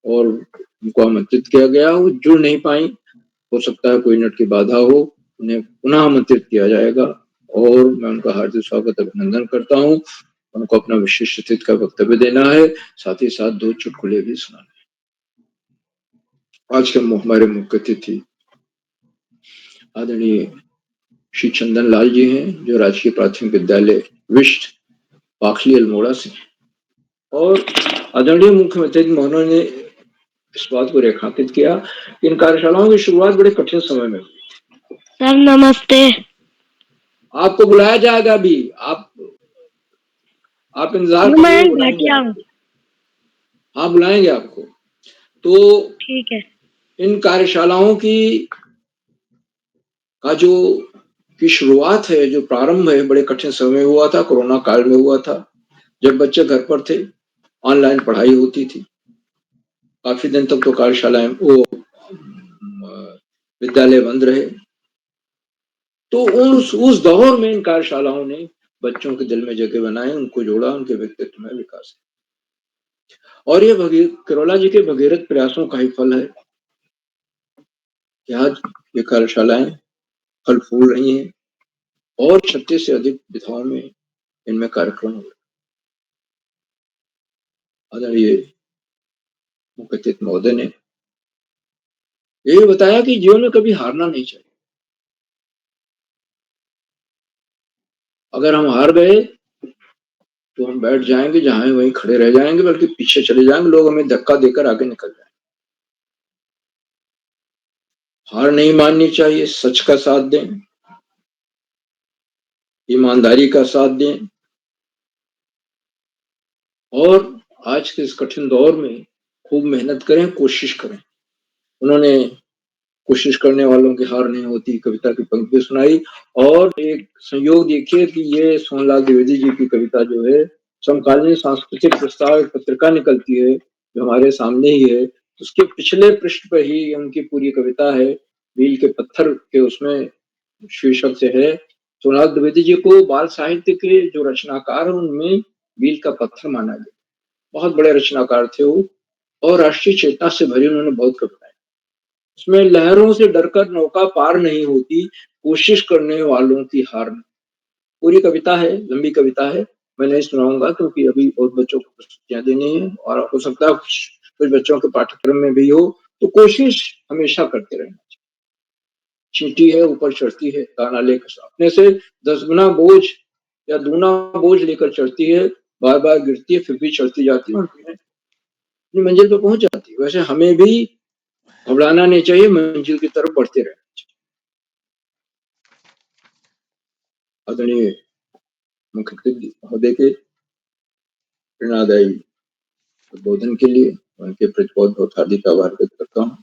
और उनको आमंत्रित किया गया। वो जुड़ नहीं पाई, हो सकता है कोई नेट की बाधा हो, उन्हें पुनः आमंत्रित किया जाएगा और मैं उनका हार्दिक स्वागत अभिनंदन करता हूँ। उनको अपना विशिष्ट अतिथि का वक्तव्य देना है, साथ ही साथ 2 चुटकुले भी सुनाने। आज के हमारे मुख्य अतिथि आदरणीय श्री चंदन लाल जी हैं, जो राजकीय प्राथमिक विद्यालय विष्ट पाखली अल्मोड़ा से, और आदरणीय मुख्यमंत्री महोदय ने इस बात को रेखांकित किया कि इन कार्यशालाओं की शुरुआत बड़े कठिन समय में हुई। सर नमस्ते। आपको बुलाया जाएगा अभी, आप इंतजार करिए, बुलाएंगे। हाँ, बुलाएंगे आपको। तो ठीक है। इन कार्यशालाओं का की शुरुआत है, जो प्रारंभ है, बड़े कठिन समय में हुआ था, कोरोना काल में हुआ था, जब बच्चे घर पर थे, ऑनलाइन पढ़ाई होती थी। काफी दिन तक तो कार्यशालाएं विद्यालय बंद रहे। तो उस दौर में इन कार्यशालाओं ने बच्चों के दिल में जगह बनाए, उनको जोड़ा, उनके व्यक्तित्व में विकास। और ये किरोला जी के भगीरथ प्रयासों का ही फल है कि आज ये कार्यशालाएं फल फूल रही हैं और 36 से अधिक विधाओं में इनमें कार्यक्रम हो रहे। आदरणीय मुख्य अतिथि महोदय ने ये बताया कि जीवन में कभी हारना नहीं चाहिए। अगर हम हार गए तो हम बैठ जाएंगे, जहां वहीं खड़े रह जाएंगे, बल्कि पीछे चले जाएंगे, लोग हमें धक्का देकर आगे निकल जाएंगे। हार नहीं माननी चाहिए, सच का साथ दें, ईमानदारी का साथ दें, और आज के इस कठिन दौर में खूब मेहनत करें, कोशिश करें। उन्होंने कोशिश करने वालों की हार नहीं होती कविता की पंक्ति सुनाई। और एक संयोग देखिए कि ये सोहनलाल द्विवेदी जी की कविता जो है, समकालीन सांस्कृतिक प्रस्ताव एक पत्रिका निकलती है जो हमारे सामने ही है, उसके पिछले पृष्ठ पर ही उनकी पूरी कविता है, मील के पत्थर के उसमें शीर्षक से है। सोहनलाल द्विवेदी जी को बाल साहित्य के जो रचनाकार हैं उनमें मील का पत्थर माना गया। बहुत बड़े रचनाकार थे वो, और राष्ट्रीय चेतना से भरी उन्होंने बहुत कविताएं। उसमें लहरों से डरकर नौका पार नहीं होती, कोशिश करने वालों की हार। पूरी कविता है, लंबी कविता है, मैं नहीं सुनाऊंगा क्योंकि अभी बहुत बच्चों को प्रस्तुतियां देनी है, और हो सकता है कुछ बच्चों के पाठ्यक्रम में भी हो। तो कोशिश हमेशा करते रहना चाहिए। चींटी है ऊपर चढ़ती है, दाना लेकर अपने से 10 गुना बोझ या दूना बोझ लेकर चढ़ती है, बार बार गिरती है, फिर भी चढ़ती जाती है और अपनी मंजिल पे पहुंच जाती है। वैसे हमें भी घबराना नहीं चाहिए, मंजिल की तरफ बढ़ते रहना चाहिए। आदरणीय मुख्य अतिथि महोदय के प्रेरणादायी उद्बोधन के लिए उनके प्रति बहुत बहुत हार्दिक आभार व्यक्त करता हूँ,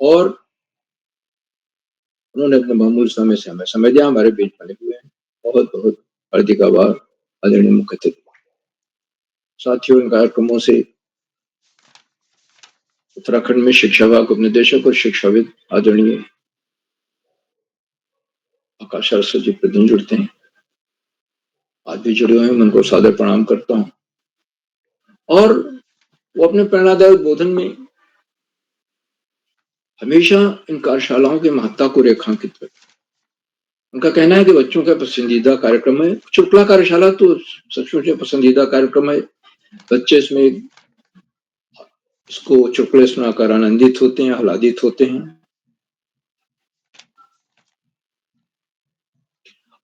और उन्होंने अपने बहुमूल्य समय से हमें समय दिया, हमारे बीच बने हुए हैं। बहुत बहुत हार्दिक आभार आदरणीय मुख्य अतिथि। साथियों, इन कार्यक्रमों से उत्तराखंड में शिक्षा विभाग उपनिदेशक और शिक्षाविद आदरणीय आकाश सरस्वती जी प्रतिदिन जुड़ते हैं। आज भी जुड़े हुए हैं, मैं उनको सादर प्रणाम करता हूँ। और वो अपने प्रेरणादायक बोधन में हमेशा इन कार्यशालाओं की महत्ता को रेखांकित करते। उनका कहना है कि बच्चों का पसंदीदा कार्यक्रम है। चुटकुला कार्यशाला तो सचमुच में पसंदीदा कार्यक्रम है। बच्चे इसमें इसको चुटकुले सुनाकर आनंदित होते हैं, आह्लादित होते हैं।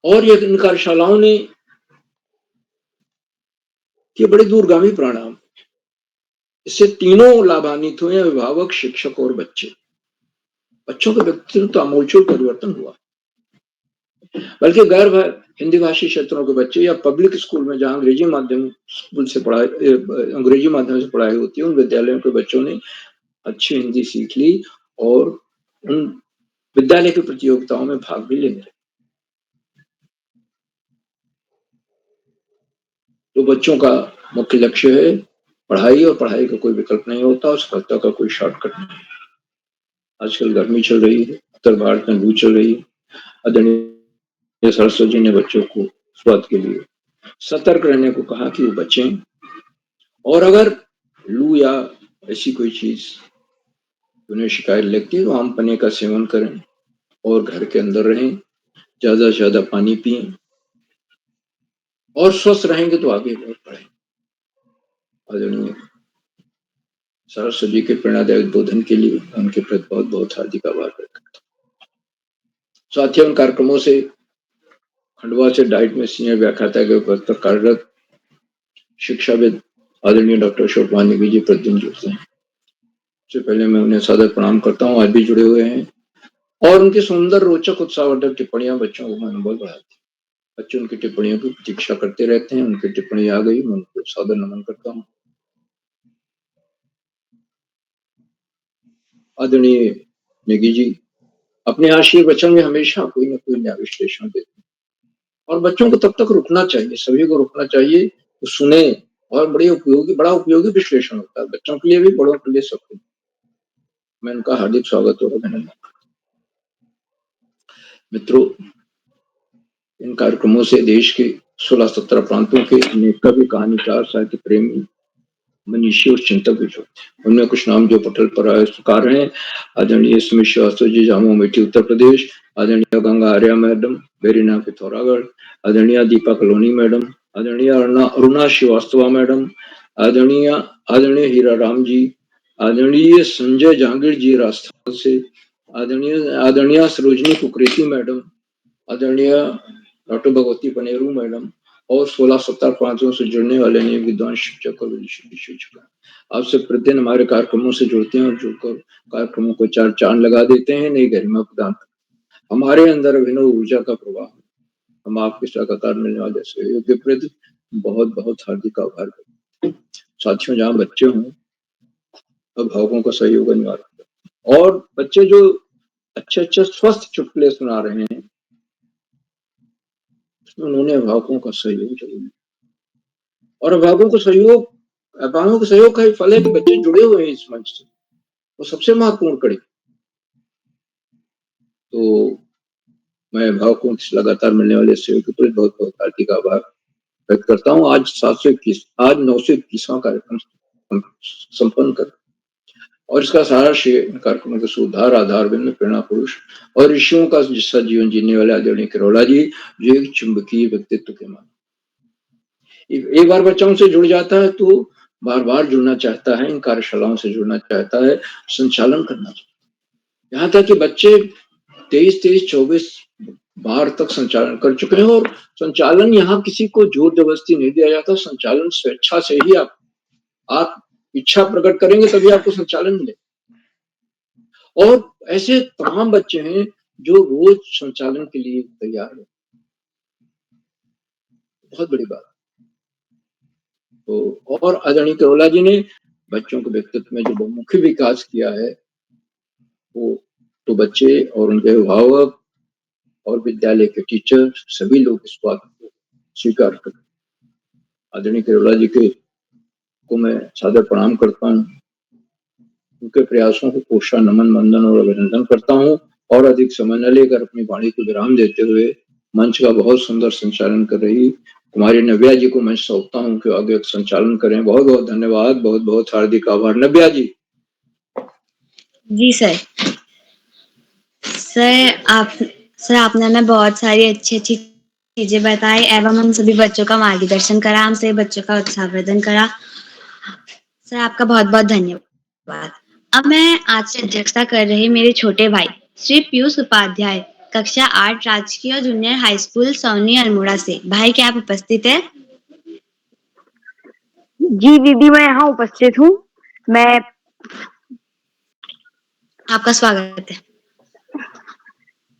और ये इन कार्यशालाओं ने ये बड़े दूरगामी परिणाम, इससे तीनों लाभान्वित हुए, अभिभावक, शिक्षक और बच्चे। बच्चों के व्यक्तित्व तो आमूलचूल परिवर्तन हुआ, बल्कि गैर हिंदी भाषी क्षेत्रों के बच्चे या पब्लिक स्कूल में जहां अंग्रेजी माध्यम स्कूल से पढ़ाई अंग्रेजी माध्यम से पढ़ाई होती है, उन विद्यालयों के बच्चों ने अच्छी हिंदी सीख ली और उन विद्यालय की प्रतियोगिताओं में भाग भी लेने लगे। तो बच्चों का मुख्य लक्ष्य है पढ़ाई, और पढ़ाई का कोई विकल्प नहीं होता, और सफलता का कोई शॉर्टकट नहीं। आजकल गर्मी चल रही है, उत्तर भारत में लू चल रही है। आदरणीय सरस्वती जी ने बच्चों को स्वास्थ्य के लिए सतर्क रहने को कहा कि वो बचें, और अगर लू या ऐसी कोई चीज उन्हें शिकायत लगती है तो आम पन्ने का सेवन करें और घर के अंदर रहें, ज्यादा से ज्यादा पानी पिएं, और स्वस्थ रहेंगे तो आगे बहुत पढ़ें। आदरणीय सरस्वती जी के प्रेरणादायक बोधन के लिए उनके प्रति बहुत बहुत हार्दिक आभार व्यक्त करता हूँ। साथियों, उन कार्यक्रमों से खंडवा से डाइट में सीनियर व्याख्याता के पद पर कार्यरत शिक्षाविद आदरणीय डॉक्टर अशोक वाल्मीकि जी प्रतिदिन जुड़ते हैं। सबसे पहले मैं उन्हें सादर प्रणाम करता हूँ, आज भी जुड़े हुए हैं, और उनकी सुंदर, रोचक, उत्साहवर्धक टिप्पणियां बच्चों को मनोबल बढ़ाती हैं। बच्चे उनकी टिप्पणियों की प्रतीक्षा करते रहते हैं। उनकी टिप्पणी आ गई, मैं उनको सादर नमन करता हूँ। आदरणीय नेगी जी अपने आशीर्वाद वचन में हमेशा कोई ना कोई नया विश्लेषण देते हैं, और बच्चों को तब तक रुकना चाहिए, सभी को रुकना चाहिए, तो सुने, और बड़ा उपयोगी विश्लेषण होता है, बच्चों के लिए भी, बड़ों के लिए, सबके। मैं उनका हार्दिक स्वागत और अभिनंदन करता हूं। मित्रों, इन कार्यक्रमों से देश के 16-17 प्रांतों के अनेक कवि, कहानीकार, साहित्य प्रेमी, मनीषी और चिंतक भी जुड़ते हैं। उनमें कुछ नाम जो पटल पर आविष्कार हैं: आदरणीय सुमित श्रीवास्तव जी, जामो अमेठी, उत्तर प्रदेश; आदरणीय गंगा आर्या मैडम, बेरीना, पिथौरागढ़; आदरणीय दीपा कलोनी मैडम; आदरणीय अरुणा श्रीवास्तवा मैडम; आदरणीय हीरा राम जी; आदरणीय संजय जहांगीर जी, राजस्थान से; आदरणीय सरोजनी कुकरेती मैडम; आदरणीय डॉक्टर भगवती पनेरू मैडम, और 16-17 प्रांतों से जुड़ने वाले नए विद्वान शिक्षक और विदेशी शिक्षक आपसे प्रतिदिन हमारे कार्यक्रमों से जुड़ते हैं और जुड़कर कार्यक्रमों को चार चांद लगा देते हैं, नई गरिमा प्रदान करते हैं। हमारे अंदर अभिनव ऊर्जा का प्रवाह। हम आपके लगातार मिलने वाले सहयोग के प्रति बहुत बहुत हार्दिक आभार करते हैं। साथियों, जहाँ बच्चे हों, अभिभावकों का सहयोग अनिवार्य है, और बच्चे जो अच्छे स्वस्थ चुटकुले सुना रहे हैं, उन्होंने अभिभावकों का सहयोग जरूर, और अभिभावकों के सहयोग का ही फल है कि बच्चे जुड़े हुए हैं इस मंच से, वो सबसे महत्वपूर्ण कड़ी। तो मैं अभिभावकों से लगातार मिलने वाले सहयोग के प्रति बहुत बहुत हार्दिक आभार व्यक्त करता हूँ। आज 921वां कार्यक्रम संपन्न कर, और इसका सारा श्रेय कार्यक्रमों के सुधार, आधार बिंदु, प्रेरणा पुरुष और ऋषियों का जिसका जीवन जीने वाले आदरणीय किरोड़ा जी, जो एक चुंबकीय व्यक्तित्व के मान, एक बार बच्चों से जुड़ जाता है तो बार बार जुड़ना चाहता है, इन कार्यशालाओं से जुड़ना चाहता है, संचालन करना चाहता है। यहाँ तक कि बच्चे 23-24 बार तक संचालन कर चुके हैं, और संचालन यहाँ किसी को जोर जबरदस्ती नहीं दिया जाता। संचालन स्वेच्छा से ही आप इच्छा प्रकट करेंगे तभी आपको संचालन मिले। और ऐसे तमाम बच्चे हैं जो रोज संचालन के लिए तैयार है, बहुत बड़ी बात। तो और आदरणीय करोला जी ने बच्चों के व्यक्तित्व में जो बहुमुखी विकास किया है, वो तो बच्चे और उनके अभिभावक और विद्यालय के टीचर सभी लोग इस बात को स्वीकार करते। आदरणीय करोला जी को मैं सादर प्रणाम करता हूँ, उनके प्रयासों को कोशा नमन, वंदन और अभिनंदन करता हूँ, और अधिक समय न लेकर अपनी वाणी को विराम देते हुए मंच का बहुत सुंदर संचालन कर रही कुमारी नव्या जी को मैं सौंपता हूँ कि आगे संचालन करें। बहुत बहुत धन्यवाद, बहुत बहुत हार्दिक आभार। नव्या जी। जी सर। सर आपने हमें बहुत सारी अच्छी चीजें बताई एवं हम सभी बच्चों का मार्गदर्शन करा, हम सभी बच्चों का उत्साहवर्धन करा। सर आपका बहुत बहुत धन्यवाद। अब मैं आज से अध्यक्षता कर रहे मेरे छोटे भाई श्री पीयूष उपाध्याय, कक्षा 8 राजकीय और junior high school SAUNI Almora से। भाई क्या आप उपस्थित है? जी दीदी, मैं यहाँ उपस्थित हूँ। मैं आपका स्वागत है।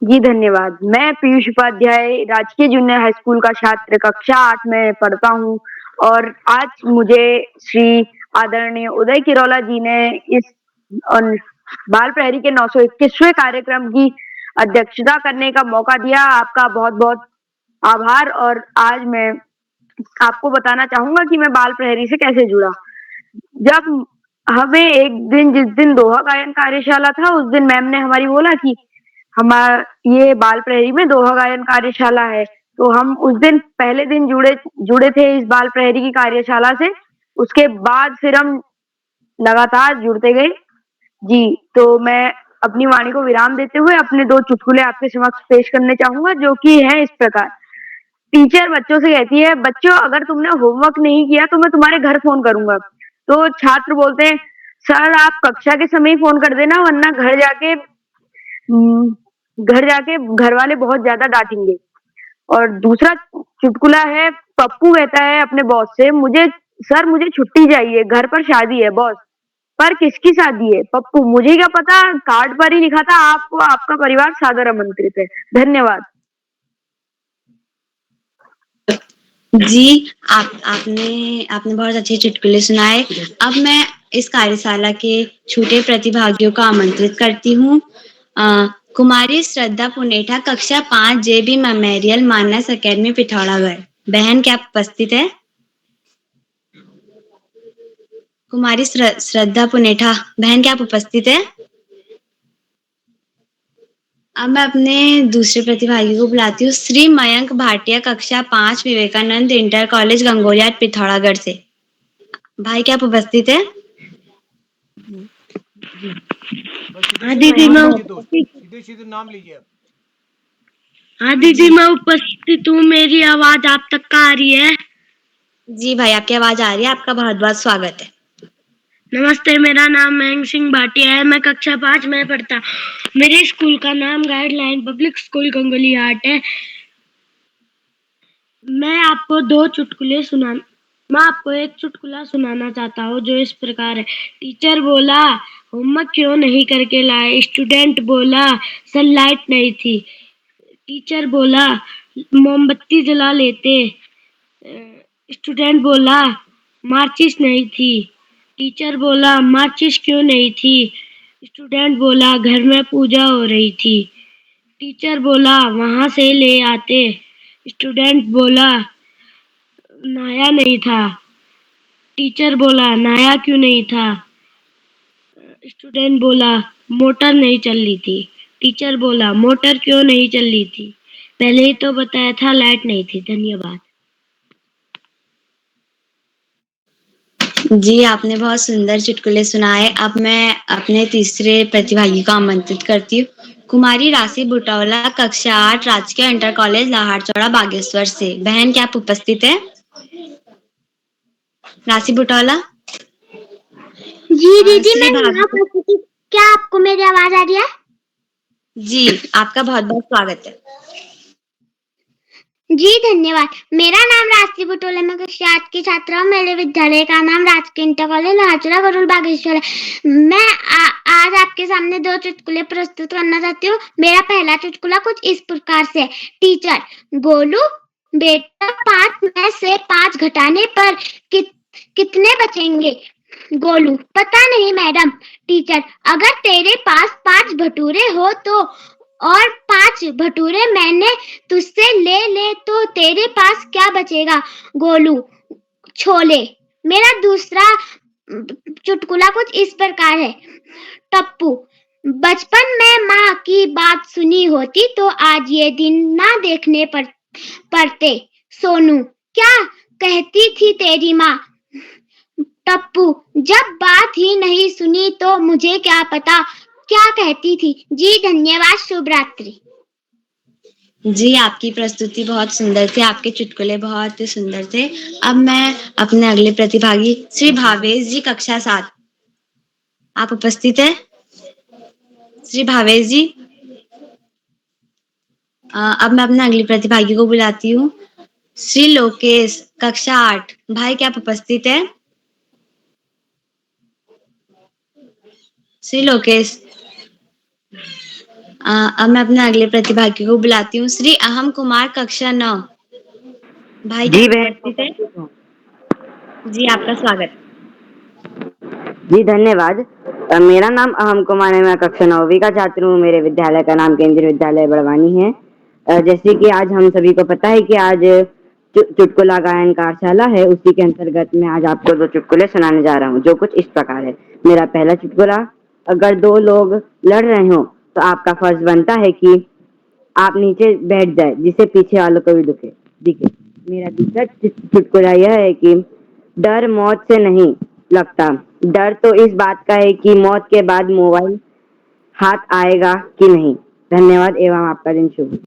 जी धन्यवाद। मैं पीयूष उपाध्याय राजकीय जूनियर हाई स्कूल का छात्र कक्षा 8 में पढ़ता हूँ और आज मुझे श्री आदरणीय उदय किरोला जी ने इस बाल प्रहरी के 921वें कार्यक्रम की अध्यक्षता करने का मौका दिया। आपका बहुत बहुत आभार। और आज मैं आपको बताना चाहूंगा कि मैं बाल प्रहरी से कैसे जुड़ा। जब हमें एक दिन, जिस दिन दोहा गायन कार्यशाला था, उस दिन मैम ने हमारी बोला कि हमारा ये बाल प्रहरी में दोहा गायन कार्यशाला है, तो हम उस दिन पहले दिन जुड़े थे इस बाल प्रहरी की कार्यशाला से। उसके बाद फिर हम लगातार जुड़ते गए। जी, तो मैं अपनी वाणी को विराम देते हुए अपने 2 चुटकुले आपके समक्ष पेश करने चाहूंगा, जो कि हैं इस प्रकार। टीचर बच्चों से कहती है, बच्चों अगर तुमने होमवर्क नहीं किया तो मैं तुम्हारे घर फोन करूंगा। तो छात्र बोलते हैं, सर आप कक्षा के समय ही फोन कर देना, वरना घर जाके घर वाले बहुत ज्यादा डांटेंगे। और दूसरा चुटकुला है, पप्पू कहता है अपने बॉस से, मुझे छुट्टी चाहिए, घर पर शादी है। बॉस, पर किसकी शादी है? पप्पू, मुझे क्या पता, कार्ड पर ही लिखा था आपको आपका परिवार सादर आमंत्रित है। धन्यवाद। जी, आपने बहुत अच्छे चुटकुले सुनाए। अब मैं इस कार्यशाला के छोटे प्रतिभागियों को आमंत्रित करती हूँ। कुमारी श्रद्धा पुनेठा, कक्षा 5 JB मेमोरियल मानस अकेडमी पिथौरागढ़। बहन क्या आप उपस्थित है? कुमारी श्रद्धा पुनेठा, बहन क्या आप उपस्थित है? अब मैं अपने दूसरे प्रतिभागी को बुलाती हूँ, श्री मयंक भाटिया, कक्षा 5 विवेकानंद इंटर कॉलेज गंगोलिया पिथौरागढ़ से। भाई क्या आप उपस्थित है? हाँ दीदी, मैं सीधे सीधे नाम लीजिए। हाँ दीदी, मैं उपस्थित हूँ। मेरी आवाज आप तक का आ रही है? जी भाई, आपकी आवाज आ रही है। आपका बहुत बहुत स्वागत है। नमस्ते, मेरा नाम मयंक सिंह भाटिया है। मैं कक्षा 5 में पढ़ता हूँ। मेरे स्कूल का नाम गाइडलाइन पब्लिक स्कूल गंगोलियाट है। मैं आपको एक चुटकुला सुनाना चाहता हूँ, जो इस प्रकार है। टीचर बोला, होमवर्क क्यों नहीं करके लाए? स्टूडेंट बोला, सर लाइट नहीं थी। टीचर बोला, मोमबत्ती जला लेते। स्टूडेंट बोला, माचिस नहीं थी। टीचर बोला, माचिस क्यों नहीं थी? स्टूडेंट बोला, घर में पूजा हो रही थी। टीचर बोला, वहां से ले आते। स्टूडेंट बोला, नहाया नहीं था। टीचर बोला, नहाया क्यों नहीं था? स्टूडेंट बोला, मोटर नहीं चल रही थी। टीचर बोला, मोटर क्यों नहीं चल रही थी? पहले ही तो बताया था, लाइट नहीं थी। धन्यवाद। जी, आपने बहुत सुंदर चुटकुले सुनाए। अब मैं अपने तीसरे प्रतिभागी को आमंत्रित करती हूँ, कुमारी राशि बुटौला, कक्षा 8 राजकीय इंटर कॉलेज लाहौरचौड़ा बागेश्वर से। बहन क्या आप उपस्थित है? राशि बुटौला। जी दीदी, श्री मैं यहाँ भाभी। उपस्थित हूँ। क्या आपको मेरी आवाज आ रही है? जी, आपका बहुत बहुत स्वागत है। जी धन्यवाद। मेरा नाम राशि बुटोला, मैं कक्षा 8 की छात्रा हूँ। मेरे विद्यालय का नाम राजकीय इंटर कॉलेज लाहौरचौड़ा गरुड़ बागेश्वर है। मैं आज आपके सामने 2 चुटकुले प्रस्तुत करना चाहती हूँ। मेरा पहला चुटकुला कुछ इस प्रकार से। टीचर, गोलू बेटा 5 में से 5 घटाने पर कितने बचेंगे? गोलू, पता नहीं मैडम। टीचर, अगर तेरे पास 5 भटूरे हो तो और 5 भटूरे मैंने तुझसे ले तो तेरे पास क्या बचेगा? गोलू, छोले। मेरा दूसरा चुटकुला कुछ इस प्रकार है। टप्पू, बचपन में माँ की बात सुनी होती तो आज ये दिन ना देखने पड़ते। सोनू, क्या कहती थी तेरी माँ? टप्पू, जब बात ही नहीं सुनी तो मुझे क्या पता क्या कहती थी। जी धन्यवाद, शुभ रात्रि। जी, आपकी प्रस्तुति बहुत सुंदर थी, आपके चुटकुले बहुत ही सुंदर थे। अब मैं अपने अगले प्रतिभागी श्री भावेश जी, कक्षा 7, आप उपस्थित हैं? श्री भावेश जी, अब मैं अपने अगले प्रतिभागी को बुलाती हूँ। श्री लोकेश, कक्षा 8, भाई क्या आप उपस्थित हैं? श्री लोकेश, अब मैं अपने अगले प्रतिभागी को बुलाती हूँ। श्री अहम कुमार, कक्षा 9, भाई क्या जी आप बहन उपस्थित हैं? जी, आपका स्वागत। जी धन्यवाद। मेरा नाम अहम कुमार है, मैं कक्षा 9वीं का छात्र हूँ। मेरे विद्यालय का नाम केंद्रीय विद्यालय बड़वानी है। जैसे कि आज हम सभी को पता है कि आज चुटकुला गायन कार्यशाला है, उसी के अंतर्गत मैं आज आपको 2 चुटकुले सुनाने जा रहा हूँ, जो कुछ इस प्रकार है। मेरा पहला चुटकुला, अगर 2 लोग लड़ रहे हो तो आपका फर्ज बनता है कि आप नीचे बैठ जाए, जिससे पीछे वालों को भी दिखे। मेरा दूसरा चुटकुला यह है कि डर मौत से नहीं लगता, डर तो इस बात का है कि मौत के बाद मोबाइल हाथ आएगा कि नहीं। धन्यवाद एवं आपका दिन शुभ हो।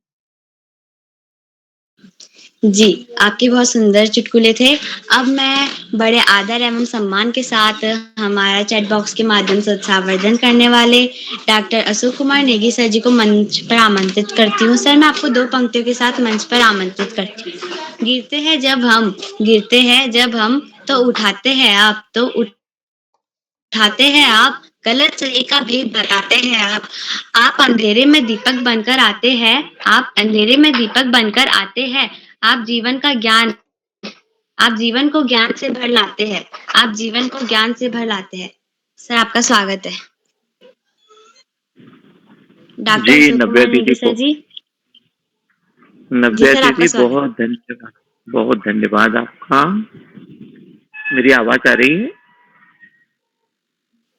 जी, आपके बहुत सुंदर चुटकुले थे। अब मैं बड़े आदर एवं सम्मान के साथ हमारा चैट बॉक्स के माध्यम से उत्साहवर्धन करने वाले डॉक्टर अशोक कुमार नेगी सर जी को मंच पर आमंत्रित करती हूँ। सर, मैं आपको 2 पंक्तियों के साथ मंच पर आमंत्रित करती हूँ। गिरते हैं जब हम, तो उठाते हैं आप, उठाते हैं आप, गलत सही का भेद बताते हैं आप अंधेरे में दीपक बनकर आते हैं, आप अंधेरे में दीपक बनकर आते हैं, आप जीवन का ज्ञान, आप जीवन को ज्ञान से भर लाते हैं, आप जीवन को ज्ञान से भर लाते हैं। सर, आपका स्वागत है। डॉक्टर जी, अशोक नव्या कुमार नेगी दीदी सर को जी। जी नव्या सर, आपका दीदी स्वागत। बहुत धन्यवाद आपका। मेरी आवाज आ रही है?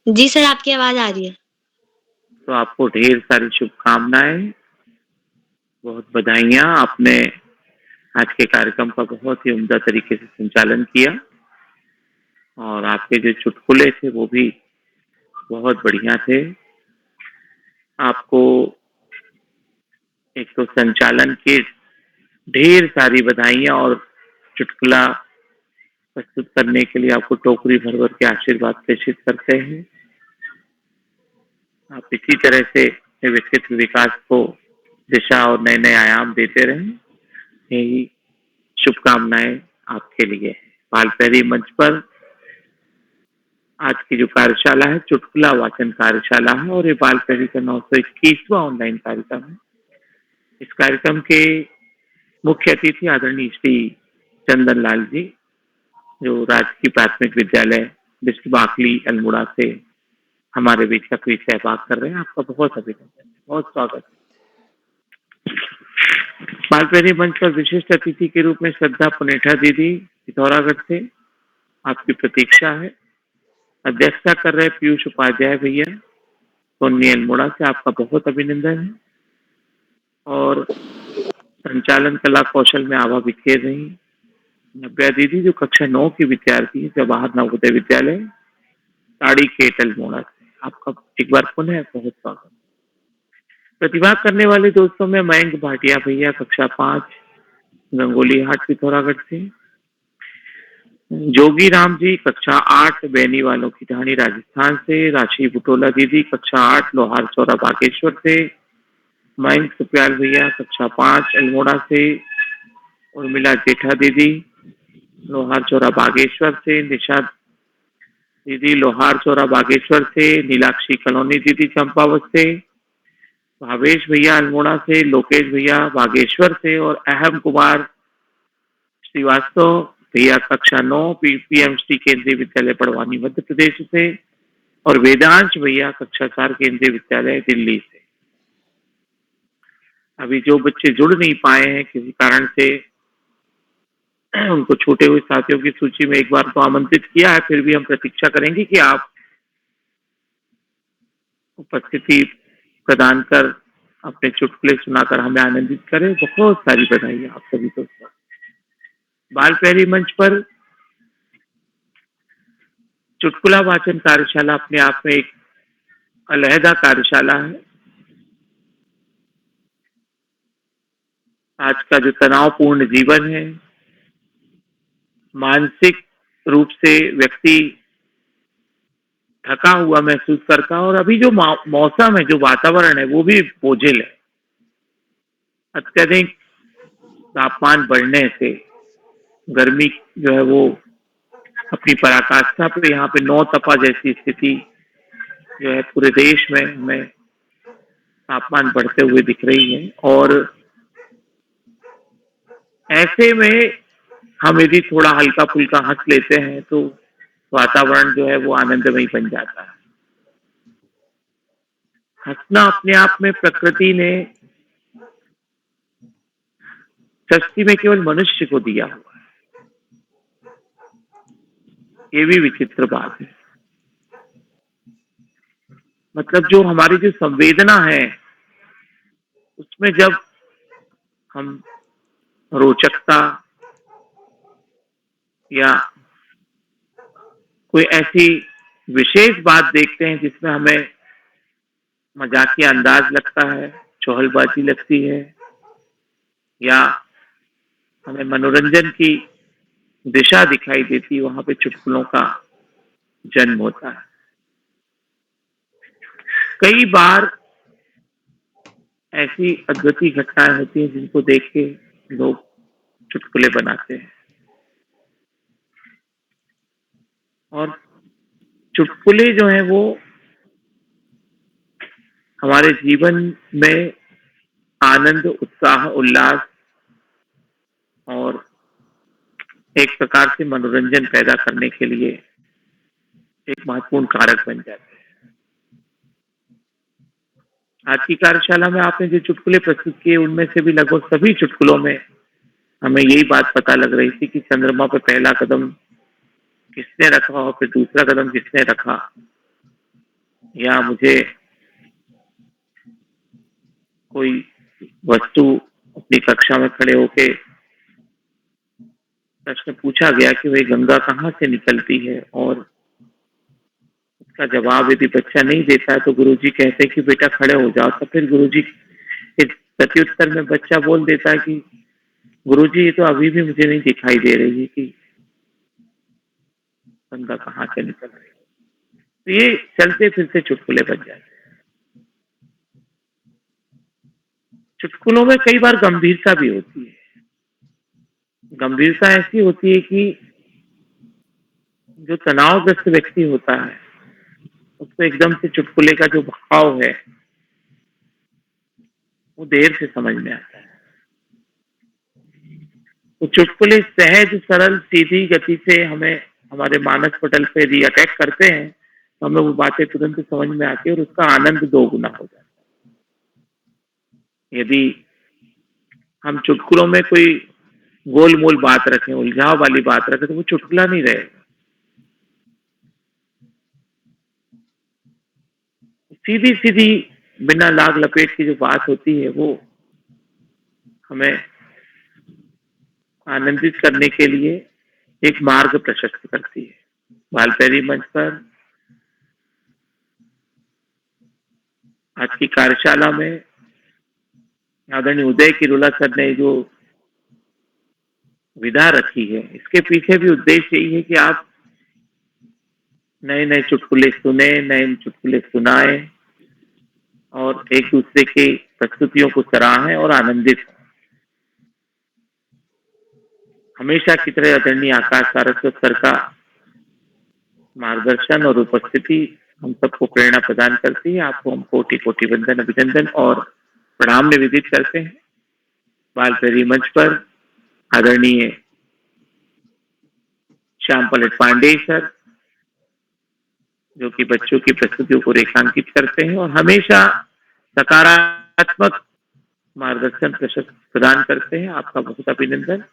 जी सर, आपकी आवाज आ रही है। तो आपको ढेर सारी शुभकामनाएं, बहुत बधाइयां। आपने आज के कार्यक्रम का बहुत ही उम्दा तरीके से संचालन किया और आपके जो चुटकुले थे वो भी बहुत बढ़िया थे। आपको एक तो संचालन के ढेर सारी बधाइयां और चुटकुला प्रस्तुत करने के लिए आपको टोकरी भर भर के आशीर्वाद प्रेषित करते हैं। आप इसी तरह से व्यक्तित्व विकास को दिशा और नए नए आयाम देते रहें, यही शुभकामनाएं आपके लिए है। बालपहरी मंच पर आज की जो कार्यशाला है चुटकुला वाचन कार्यशाला है और ये बालपहरी का 921वां ऑनलाइन कार्यक्रम है। इस कार्यक्रम के मुख्य अतिथि आदरणीय श्री चंदन लाल जी, जो राजकीय प्राथमिक विद्यालय बिस्ट बाकली अल्मोड़ा से हमारे बीच सक्रिय सहभाग कर रहे हैं। आपका बहुत अभिनंदन, बहुत स्वागत है। बालपहरी मंच पर विशिष्ट अतिथि के रूप में श्रद्धा पुनेठा दीदी पिथौरागढ़ से आपकी प्रतीक्षा है। अध्यक्षता कर रहे पीयूष उपाध्याय भैया सोनी अल्मोड़ा से आपका बहुत अभिनंदन है। और संचालन कला कौशल में आभा बिखेर रही नव्या दीदी, जो कक्षा 9 की विद्यार्थी है जवाहर नवोदय विद्यालय ताड़ी खेत अल्मोड़ा से, आपका एक बार पुनः बहुत स्वागत। प्रतिभा करने वाले दोस्तों में मयंक भाटिया भैया कक्षा 5 गंगोली हाट पिथौरागढ़ से, जोगी राम जी कक्षा 8 बैनी वालों की ढाणी राजस्थान से, राशि बुटोला दीदी कक्षा 8 लोहार चौरा बागेश्वर से, मयंक सुप्याल भैया कक्षा 5 अल्मोड़ा से, उर्मिला जेठा दीदी लोहार चौरा बागेश्वर से, निशा दीदी लोहार चौरा बागेश्वर से, नीलाक्षी कलोनी दीदी चंपावत से, भावेश भैया अल्मोड़ा से, लोकेश भैया बागेश्वर से और अहम कुमार श्रीवास्तव भैया कक्षा 9 पीएमसी केंद्रीय विद्यालय बड़वानी मध्य प्रदेश से और वेदांश भैया कक्षा 4 केंद्रीय विद्यालय दिल्ली से। अभी जो बच्चे जुड़ नहीं पाए हैं किसी कारण से, उनको छूटे हुए साथियों की सूची में एक बार तो आमंत्रित किया है, फिर भी हम प्रतीक्षा करेंगे कि आप उपस्थिति प्रदान कर अपने चुटकुले सुनाकर हमें आनंदित करें। बहुत सारी बधाई आप सभी दोस्तों। बाल पहरी मंच पर चुटकुला वाचन कार्यशाला अपने आप में एक अलहदा कार्यशाला है। आज का जो तनावपूर्ण जीवन है, मानसिक रूप से व्यक्ति थका हुआ महसूस करता है, और अभी जो मौसम है, जो वातावरण है, वो भी बोझिल है। अत्यधिक तापमान बढ़ने से गर्मी जो है वो अपनी पराकाष्ठा पे यहाँ पे 9 तपा जैसी स्थिति जो है पूरे देश में हमें तापमान बढ़ते हुए दिख रही है। और ऐसे में हम यदि थोड़ा हल्का फुल्का हंस लेते हैं तो वातावरण जो है वो आनंदमय बन जाता है। हंसना अपने आप में प्रकृति ने सृष्टि में केवल मनुष्य को दिया हुआ है। ये भी विचित्र बात है। मतलब जो हमारी जो संवेदना है उसमें जब हम रोचकता या कोई ऐसी विशेष बात देखते हैं जिसमें हमें मजाकिया अंदाज लगता है, चौहलबाजी लगती है, या हमें मनोरंजन की दिशा दिखाई देती है, वहां पे चुटकुलों का जन्म होता है। कई बार ऐसी अद्भुत घटनाएं होती हैं जिनको देख के लोग चुटकुले बनाते हैं, और चुटकुले जो हैं वो हमारे जीवन में आनंद, उत्साह, उल्लास और एक प्रकार से मनोरंजन पैदा करने के लिए एक महत्वपूर्ण कारक बन जाते हैं। आज की कार्यशाला में आपने जो चुटकुले प्रस्तुत किए उनमें से भी लगभग सभी चुटकुलों में हमें यही बात पता लग रही थी कि चंद्रमा पर पहला कदम किसने रखा और फिर दूसरा कदम किसने रखा, या मुझे कोई वस्तु अपनी कक्षा में खड़े होके प्रश्न पूछा गया कि वही गंगा कहाँ से निकलती है, और उसका जवाब यदि बच्चा नहीं देता है तो गुरुजी कहते हैं कि बेटा खड़े हो जाओ। तो फिर गुरुजी इस प्रत्युत्तर में बच्चा बोल देता है कि गुरुजी ये तो अभी भी मुझे नहीं दिखाई दे रही है कि गंगा कहाँ से निकल रही है। तो ये चलते फिरते चुटकुले बन जाते हैं। चुटकुलों में कई बार गंभीरता भी होती है। गंभीरता ऐसी होती है कि जो तनावग्रस्त व्यक्ति होता है उसको एकदम से चुटकुले का जो भाव है वो देर से समझ में आता है। वो चुटकुले सहज, सरल, सीधी गति से हमें हमारे मानस पटल पे यदि अटैक करते हैं तो हमें वो बातें तुरंत समझ में आती है और उसका आनंद दोगुना हो जाता है। यदि हम चुटकुलों में कोई गोलमोल बात रखें, उलझाव वाली बात रखें, तो वो चुटकुला नहीं रहेगा। सीधी सीधी बिना लाग लपेट की जो बात होती है वो हमें आनंदित करने के लिए एक मार्ग प्रशस्त करती है। बालपैरी मंच पर आज की कार्यशाला में आदरणीय उदय किरोला सर ने जो विधा रखी है, इसके पीछे भी उद्देश्य यही है कि आप नए नए चुटकुले सुने, नए चुटकुले सुनाए और एक दूसरे की प्रस्तुतियों को सराहें और आनंदित हों। हमेशा की तरह आदरणीय आकाश सारस्वत सर का मार्गदर्शन और उपस्थिति हम सबको प्रेरणा प्रदान करती है। आपको हम कोटि कोटि वंदन, अभिनंदन और प्रणाम निवेदित करते हैं। बालपैरी मंच पर आदरणीय श्याम पलट पांडे सर, जो कि बच्चों की प्रस्तुतियों को रेखांकित करते हैं और हमेशा सकारात्मक मार्गदर्शन प्रदान करते हैं, आपका बहुत अभिनंदन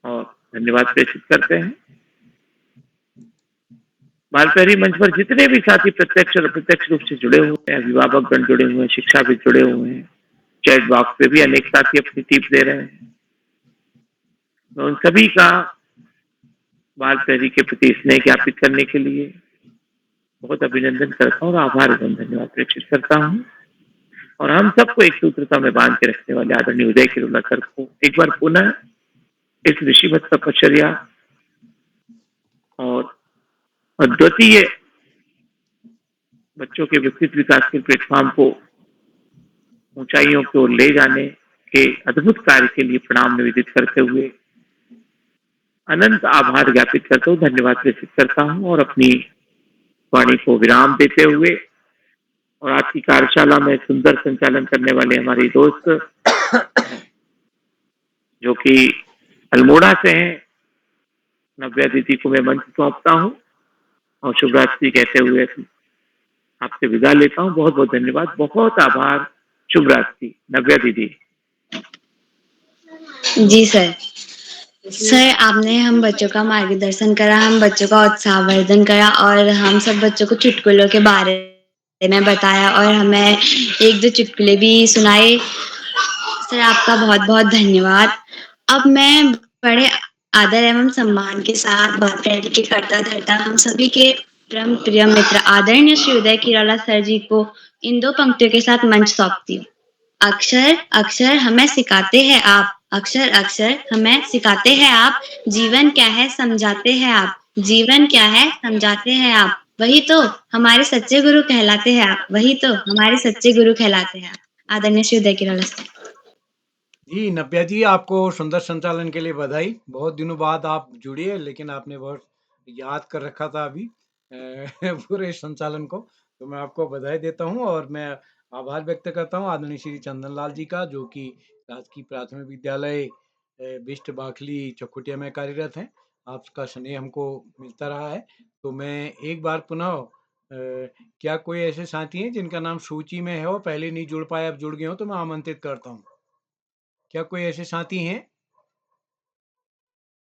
और धन्यवाद प्रेषित करते हैं। बालपैरी मंच पर जितने भी साथी प्रत्यक्ष और अप्रत्यक्ष रूप से जुड़े हुए हैं, अभिभावकगण जुड़े हुए हैं, शिक्षाविद जुड़े हुए हैं, चैट बॉक्स पे भी अनेक साथी अपनी टिप दे रहे हैं। मैं उन सभी का बाल प्यारी के प्रति स्नेह ज्ञापित करने के लिए बहुत अभिनंदन करता हूँ और आभार एवं धन्यवाद प्रेषित करता हूँ। और हम सबको एक सूत्रता में बांध के रखने वाले आदरणीय उदय किरोला सर को एक बार पुनः इस ऋषिवत तपश्चर्या और अद्वितीय बच्चों के व्यक्तित्व विकास के प्लेटफॉर्म को ऊंचाइयों की ओर ले जाने के अद्भुत कार्य के लिए प्रणाम निवेदित करते हुए अनंत आभार ज्ञापित करता हूँ, धन्यवाद प्रेषित करता हूँ और अपनी वाणी को विराम देते हुए और आज की कार्यशाला में सुंदर संचालन करने वाले हमारे दोस्त जो कि अल्मोड़ा से हैं, नव्या दीदी को मैं मंच सौंपता हूँ और शुभ रात्रि कहते हुए आपसे विदा लेता हूँ। बहुत बहुत धन्यवाद, बहुत आभार, शुभ रात्रि। नव्या दीदी। जी सर, आपने हम बच्चों का मार्गदर्शन करा, हम बच्चों का उत्साहवर्धन करा और हम सब बच्चों को चुटकुलों के बारे में बताया और हमें एक दो चुटकुले भी सुनाए। सर आपका बहुत बहुत धन्यवाद। अब मैं बड़े आदर एवं सम्मान के साथ बात करने की करता धरता हम सभी के परम प्रिय मित्र आदरणीय श्री उदय किरोला सर जी को इन दो पंक्तियों के साथ मंच सौंपती हूँ। अक्षर अक्षर हमें सिखाते हैं आप, अक्षर अक्षर हमें सिखाते हैं आप, जीवन क्या है समझाते हैं आप, जीवन क्या है समझाते हैं आप, वही तो हमारे सच्चे गुरु कहलाते हैं आप, वही तो हमारे सच्चे गुरु कहलाते हैं आप। आदरणीय श्री उदय किरोला सर। जी नव्या जी, आपको सुंदर संचालन के लिए बधाई। बहुत दिनों बाद आप जुड़ी है, लेकिन आपने बहुत याद कर रखा था अभी पूरे संचालन को, तो मैं आपको बधाई देता हूँ और मैं आभार व्यक्त करता हूँ आदरणीय श्री चंदन लाल जी का, जो कि राजकीय प्राथमिक विद्यालय बिष्ट बाखली चकुटिया में कार्यरत हैं। आपका स्नेह हमको मिलता रहा है। तो मैं एक बार पुनः क्या कोई ऐसे साथी हैं जिनका नाम सूची में है और पहले नहीं जुड़ पाए, अब जुड़ गए हो, तो मैं आमंत्रित करता हूँ। क्या कोई ऐसे साथी हैं?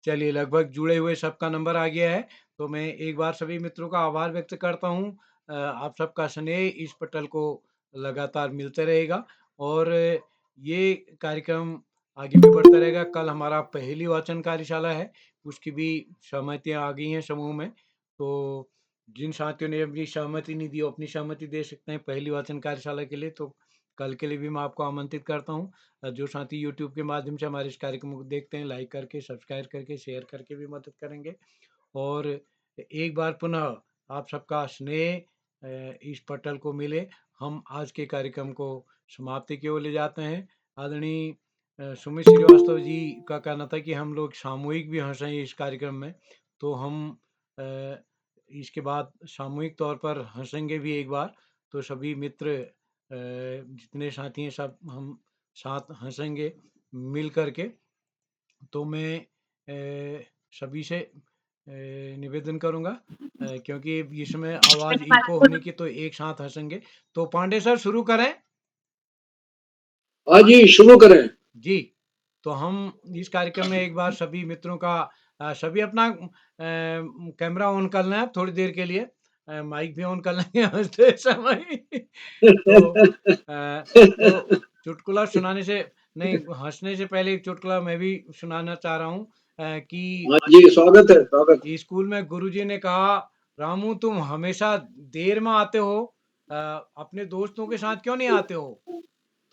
चलिए, लगभग जुड़े हुए सबका नंबर आ गया है, तो मैं एक बार सभी मित्रों का आभार व्यक्त करता हूँ। आप सबका स्नेह इस पटल को लगातार मिलते रहेगा और ये कार्यक्रम आगे भी बढ़ता रहेगा। कल हमारा पहली वाचन कार्यशाला है, उसकी भी सहमतियाँ आ गई हैं समूह में, तो जिन साथियों ने अपनी सहमति नहीं दी, वो अपनी सहमति दे सकते हैं पहली वाचन कार्यशाला के लिए। तो कल के लिए भी मैं आपको आमंत्रित करता हूँ। जो साथी यूट्यूब के माध्यम से हमारे इस कार्यक्रम को देखते हैं, लाइक करके, सब्सक्राइब करके, शेयर करके भी मदद करेंगे। और एक बार पुनः आप सबका स्नेह इस पटल को मिले। हम आज के कार्यक्रम को समाप्ति की ओर ले जाते हैं। आदरणीय सुमित श्रीवास्तव जी का कहना था कि हम लोग सामूहिक भी हंसें इस कार्यक्रम में, तो हम इसके बाद सामूहिक तौर पर हंसेंगे भी एक बार। तो सभी मित्र जितने साथी हैं, सब हम साथ हंसेंगे मिल करके। तो मैं सभी से निवेदन करूंगा, क्योंकि इसमें आवाज इको होने की, तो एक साथ हंसेंगे। तो पांडे सर शुरू करें। हाँ जी, शुरू करें जी। तो हम इस कार्यक्रम में एक बार सभी मित्रों का सभी अपना कैमरा ऑन कर लें थोड़ी देर के लिए, माइक भी ऑन कर लेंगे हंसते समय तो चुटकुला सुनाने से नहीं, हंसने से पहले एक चुटकुला मैं भी सुनाना चाह रहा हूँ कि हाँ जी, स्वागत है, स्वागत। स्कूल में गुरुजी ने कहा, रामू तुम हमेशा देर में आते हो, अपने दोस्तों के साथ क्यों नहीं आते हो?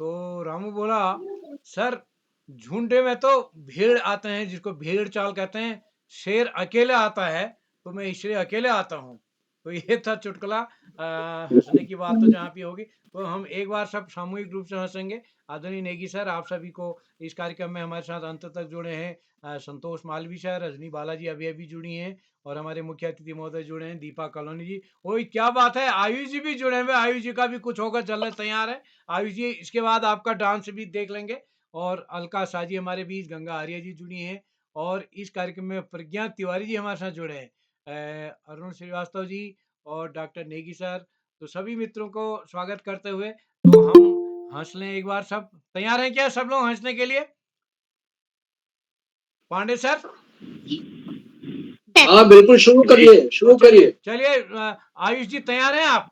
तो रामू बोला, सर झुंडे में तो भीड़ आते हैं, जिसको भीड़ चाल कहते हैं, शेर अकेले आता है, तो मैं इसलिए अकेले आता हूँ। तो ये था चुटकुला। हंसने की बात तो जहाँ भी होगी, तो हम एक बार सब सामूहिक रूप से हंसेंगे। आदरणीय नेगी सर, आप सभी को इस कार्यक्रम में हमारे साथ अंत तक जुड़े हैं। संतोष मालवी सर, रजनी बालाजी अभी अभी जुड़ी हैं और हमारे मुख्य अतिथि महोदय जुड़े हैं, दीपा कॉलोनी जी। ओए क्या बात है, आयुष जी भी जुड़े हुए। आयुष जी का भी कुछ होकर चलने तैयार है। आयुष जी, इसके बाद आपका डांस भी देख लेंगे। और अलका शाह जी हमारे बीच, गंगा आर्य जी जुड़ी हैं और इस कार्यक्रम में प्रज्ञा तिवारी जी हमारे साथ जुड़े हैं, अरुण श्रीवास्तव जी और डॉक्टर नेगी सर। तो सभी मित्रों को स्वागत करते हुए तो हम हंस लें एक बार। सब तैयार हैं क्या सब लोग हंसने के लिए? पांडे सर? हाँ बिल्कुल, शुरू करिए, शुरू करिए। चलिए आयुष जी, तैयार हैं आप?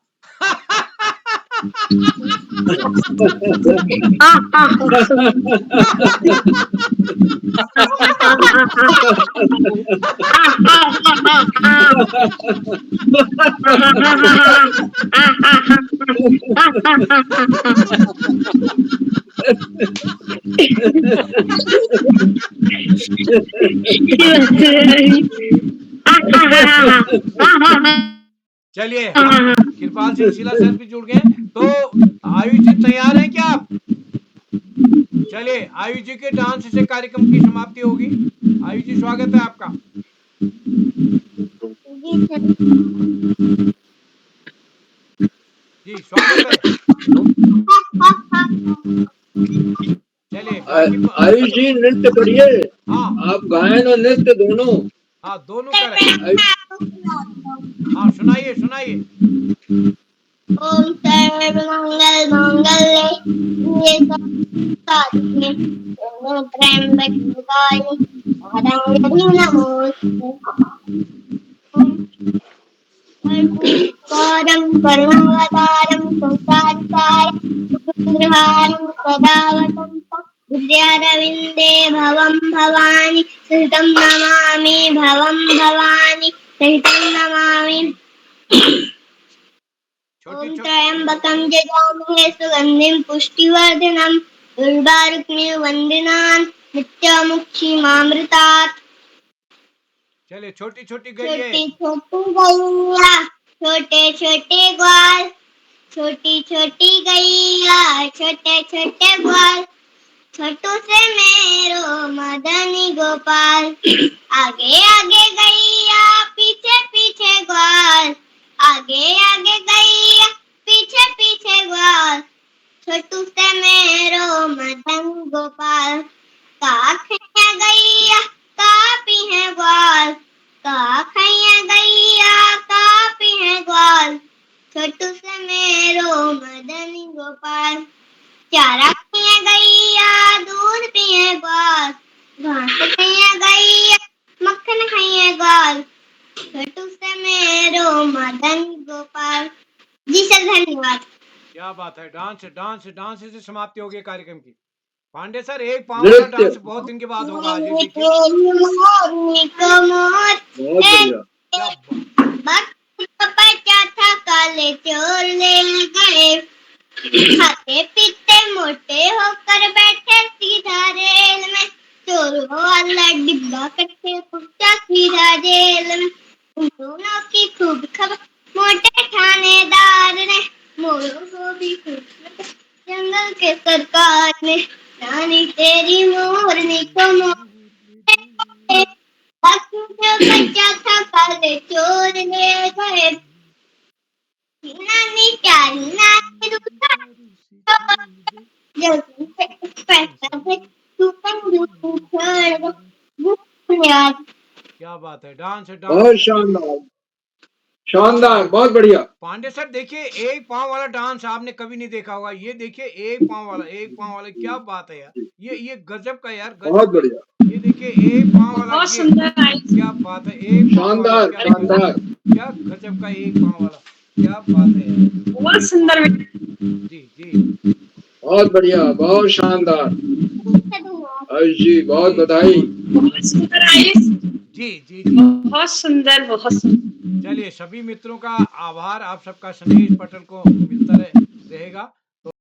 चलिए, हम कृपाल सिंह शीला सर भी जुड़ गए। तो आयुष जी तैयार हैं क्या आप? चलिए, आयुष जी के डांस से कार्यक्रम की समाप्ति होगी। आयुष जी स्वागत है आपका। जी स्वागत है। चलिए आयुष जी नृत्य करिए। हाँ आप गायन और नृत्य दोनों। हाँ दोनों करें। हाँ सुनाइए सुनाइए। ओम सर्वमंगल मांगल्ये शिवे सर्वार्थ त्र्यंबके गौरी नारायणी नमोस्तुते। गौरं करुणावतारं संसारसारं सुखदुःखहारं सदा वसन्तं विद्यारविन्दे भवं भवानी सहितं नमामि भवं भवानी सहितं नमामि। ओम त्र्यंबकं यजामहे सुगंधिं पुष्टिवर्धनम् उर्वारुकमिव वन्दिनान् नित्यमुक्षीमामृतात्। चलिए छोटी छोटी गैया, छोटी छोटी गैया छोटे छोटे ग्वाल, छोटी छोटी गैया छोटे छोटे ग्वाल, छोटू से मेरो मदनी गोपाल। आगे आगे गैया पीछे पीछे ग्वाल, आगे आगे गैया पीछे पीछे ग्वाल, छोटू से मेरो मदन गोपाल। का खैया गैया का पीहे ग्वाल, का खैया गैया का पीहे ग्वाल, छोटू से मेरो मदनी गोपाल। चारा खैया गैया दूध पिए ग्वाल, घास खैया गैया मक्खन खैया ग्वाल, छोटू से मेरो मदन गोपाल। जी सर धन्यवाद। क्या बात है। डांस डांस डांस से समाप्ति होगी कार्यक्रम की। पांडे सर एक पाँव वाला डांस बहुत दिन के बाद होगा आज। ये देखिए था काले चोर ले गए, खाते पीते मोटे होकर बैठे सीधा रेल में, चोरों वाला डिब्बा कट्टे पहुंचा सीधा जेल में। उन दोनों की खूब खबर मोटे थानेदार ने, मोरों को भी खूब जंगल के सरकार ने। रानी तेरी मोरनी को बच्चा था काले चोर ले गए, नानी प्यारी नानी क्या बात है। डांस डांस बहुत शानदार शानदार, बहुत बढ़िया। पांडे सर देखिए एक पाँव वाला डांस आपने कभी नहीं देखा होगा। ये देखिए एक पाँव वाला क्या बात है यार। ये गजब का यार, बहुत बढ़िया। ये देखिए एक पाँव वाला, बहुत सुंदर, क्या बात है। एक शानदार शानदार, क्या गजब का एक पाँव वाला, क्या बात है यार। बहुत सुंदर। जी जी बहुत बढ़िया, बहुत शानदार। आयुष जी बहुत बधाई। बहुत सुंदर आयुष जी जी जी बहुत सुंदर बहुत सुंदर। चलिए सभी मित्रों का आभार। आप सबका स्नेह पटल को मिलता रहेगा।